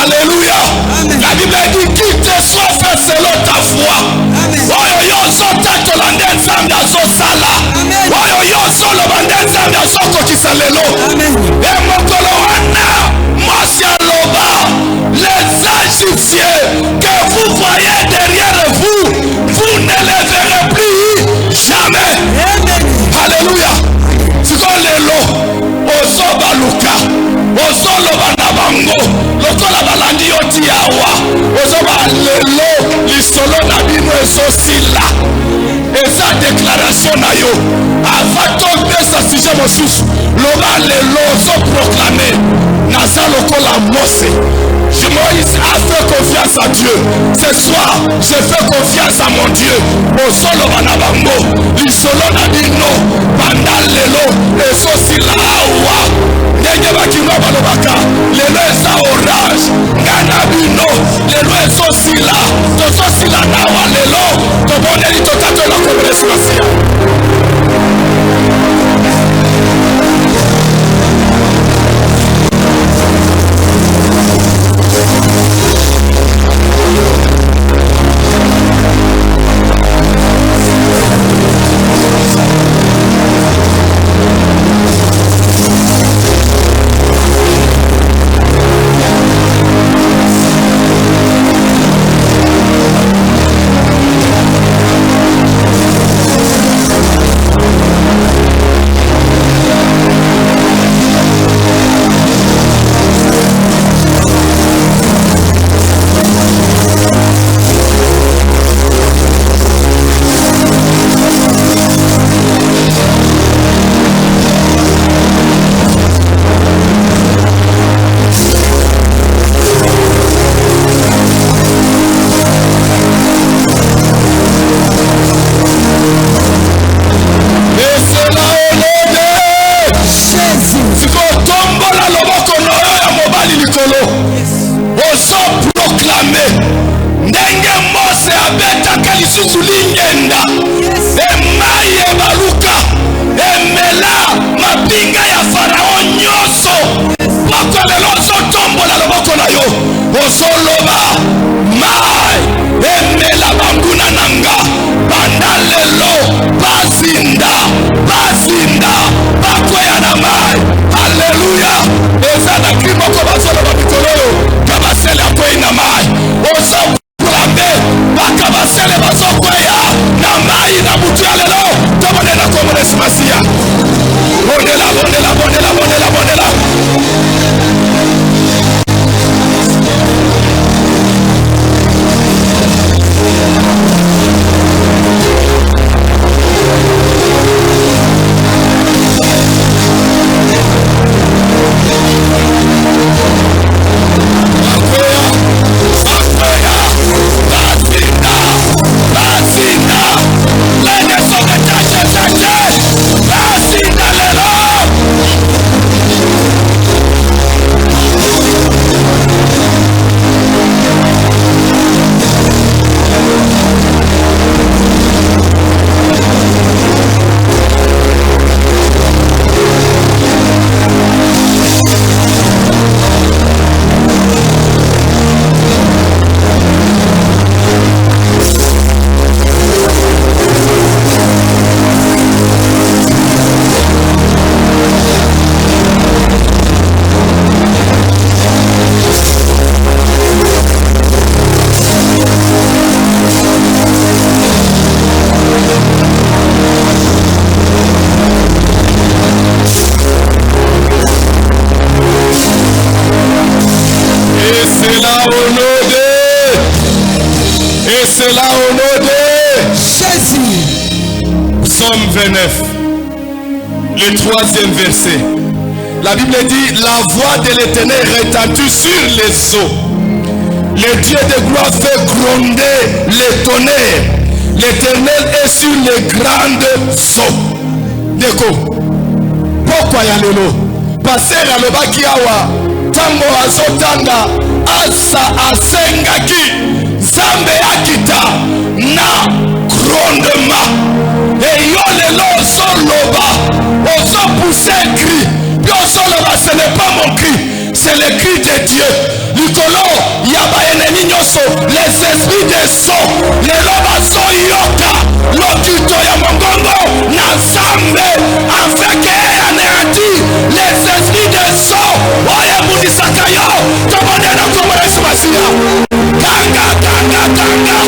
Alléluia. La Bible dit qu'il te soit fait selon ta foi. Oyo yo zota tolande nzambe azosala. Oyo yo solo bande nzambe azokokisa lelo. E mokolo wana mwasi aloba les Égyptiens que vous voyez derrière vous, vous ne les verrez plus jamais. Alléluia. Siko lelo ozobaluka ozoloba na bango lokola balandi yo tiawa ozoba lelo lisolo na bino ezosila eza déclaration na yo avant topesa sujet mosusu loba lelo ozoproclame naza lokola Mose. Moïse a fait confiance à Dieu. Ce soir, je fais confiance à mon Dieu. Au solo banabango, l'isolo na bino, pendant lelo, ezosi la awa. Ndenge bakino balobaka, lelo eza orage. Ngana bino, lelo ezosi la, tozosi la nawa lelo, toboneli totato la kongresiasia. Alléluia. basele akwei na mai ozo kulambe baka basele bazokweya na mai na butu ya lelo tobonela komona simasiya bondela bondela bondela bondela bondela C'est là au nom de Jésus. Psaume 29, le 3e verset. La Bible dit, la voix de l'Éternel retentit sur les eaux. Le Dieu de gloire fait gronder les tonnerres. L'Éternel est sur les grandes eaux. Deko. Pourquoi y a le lot? Passer à le baki awa. Tango azotanga. Asa asengaki. Zambe akita na grondement. Et yo lelo soloba. Oso pousser cri. Yo soloba, ce n'est pas mon cri. C'est le cri de Dieu. Likolo, yaba ennemi nyoso. Les esprits des sons. Les loba so yoka. L'okito ya mongongo. Na zambe. Afin que anéanti. Les esprits des sons. Oye budisakayo. Tomone na komore sumasia. Kanga, kanga, kanga.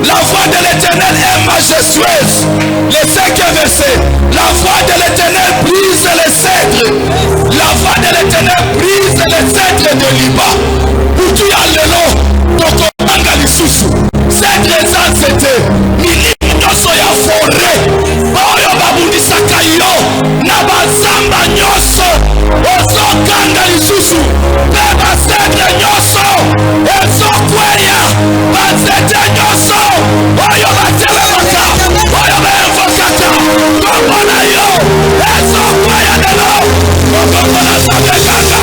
La voix de l'Éternel est majestueuse. Le 5e verset. La voix de l'Éternel brise les cèdres. La voix de l'Éternel brise les cèdres de Liban. Où tu as le lot. Donc on a lisusu. Cèdre c'était. Milimo soya forêt. Oyo babundisaka yo. Nabazamba nyoso. Ozo kanga lisusu. Beba cèdre nyoso. Ozo kweya. Bazete nyoso. Oyo batelemaka. Oyo bemvokaka. Komona yo. Ezo kweya lelo. Komona sabekanga.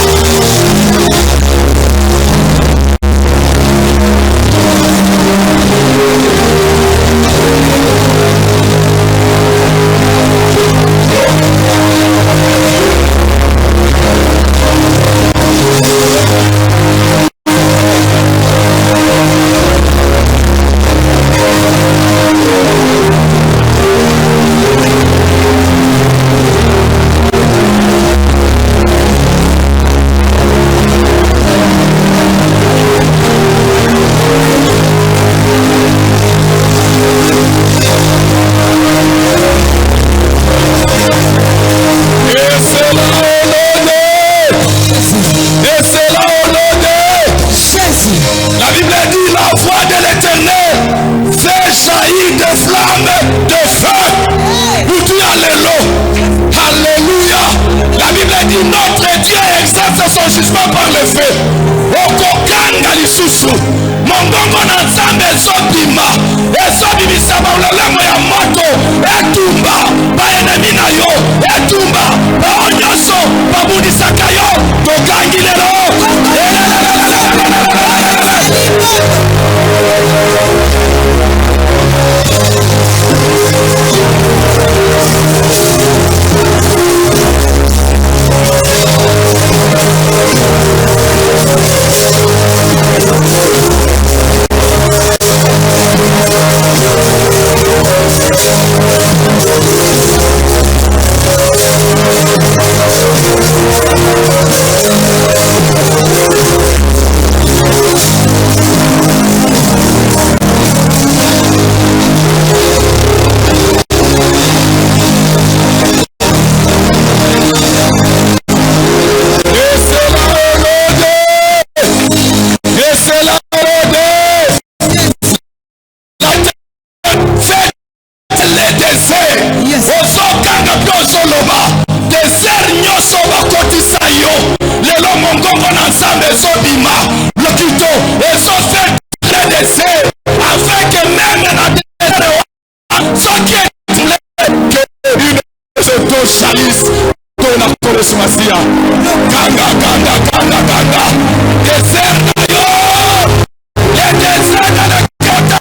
mongongo na nzambe ezobima lokito ezofait très d'essai afin que même na désert soki etule que une s'auto-chalisse tona koleso masia kanga désert na yo le désert na le kota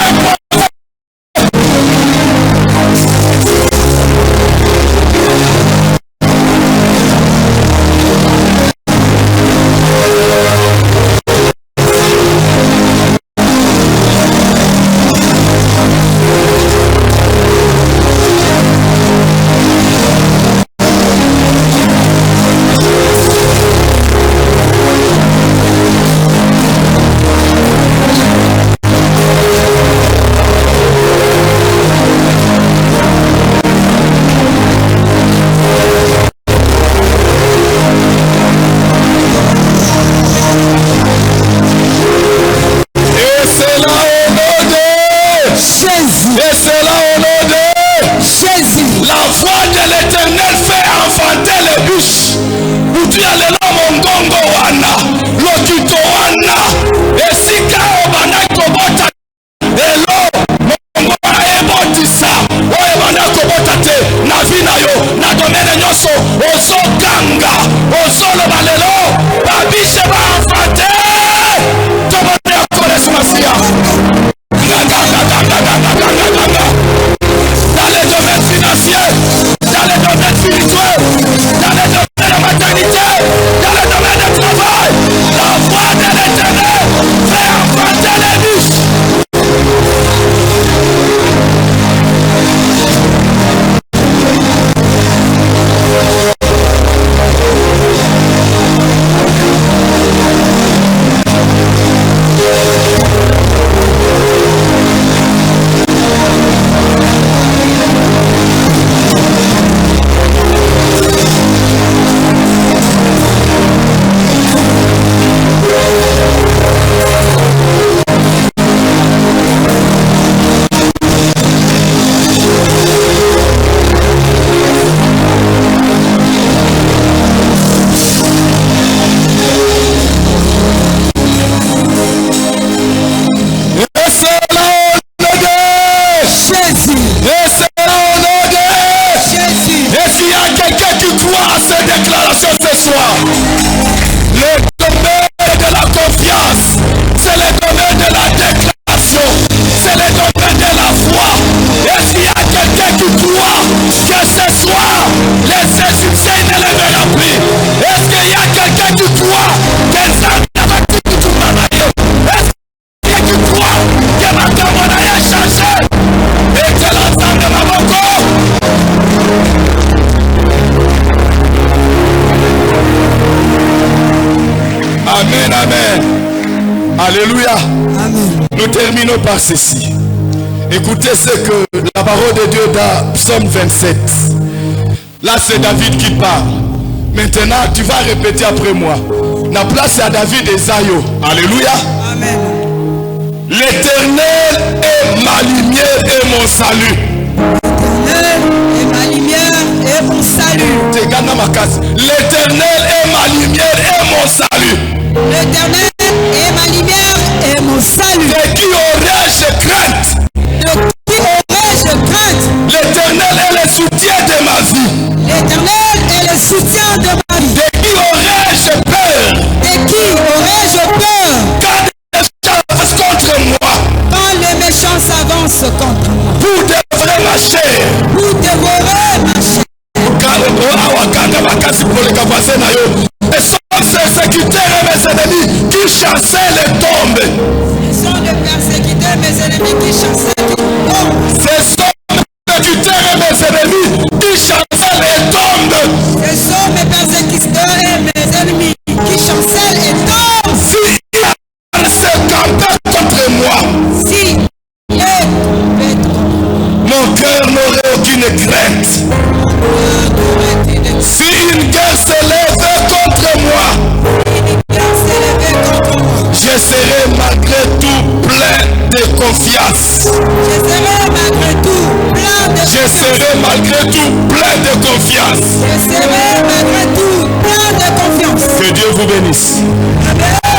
Alléluia. Amen. Nous terminons par ceci. Écoutez ce que la parole de Dieu dans Psaume 27. Là c'est David qui parle. Maintenant tu vas répéter après moi. La place à David et Zayo. Alléluia. Amen. L'Éternel est ma lumière et mon salut. L'Éternel est ma lumière et mon salut. L'Éternel est ma lumière et mon salut. L'Éternel est ma lumière et mon salut. De qui aurais-je crainte? De qui aurais-je crainte? L'Éternel est le soutien de ma vie. L'Éternel est le soutien de ma vie. De qui aurais-je peur? De qui aurais-je peur? Quand les méchants avancent contre moi. Quand les méchants s'avancent contre moi. Pour dévorer ma chair. Pour dévorer ma chair. Et sont ses persécuteurs et mes ennemis qui chassaient les tombes. Ce sont les persécuteurs et mes ennemis qui chassaient les tombes. Ce sont mes persécuteurs et mes ennemis qui chassaient les tombes. Ce sont mes persécuteurs et mes ennemis qui chassaient les tombes. Si ils se campaient contre moi. Si mon cœur n'aurait aucune crainte. Si une guerre s'élève contre moi, je serai malgré tout plein de confiance. Je serai malgré tout plein de confiance. Je serai malgré tout plein de confiance. Je serai malgré tout plein de confiance. Que Dieu vous bénisse. Amen.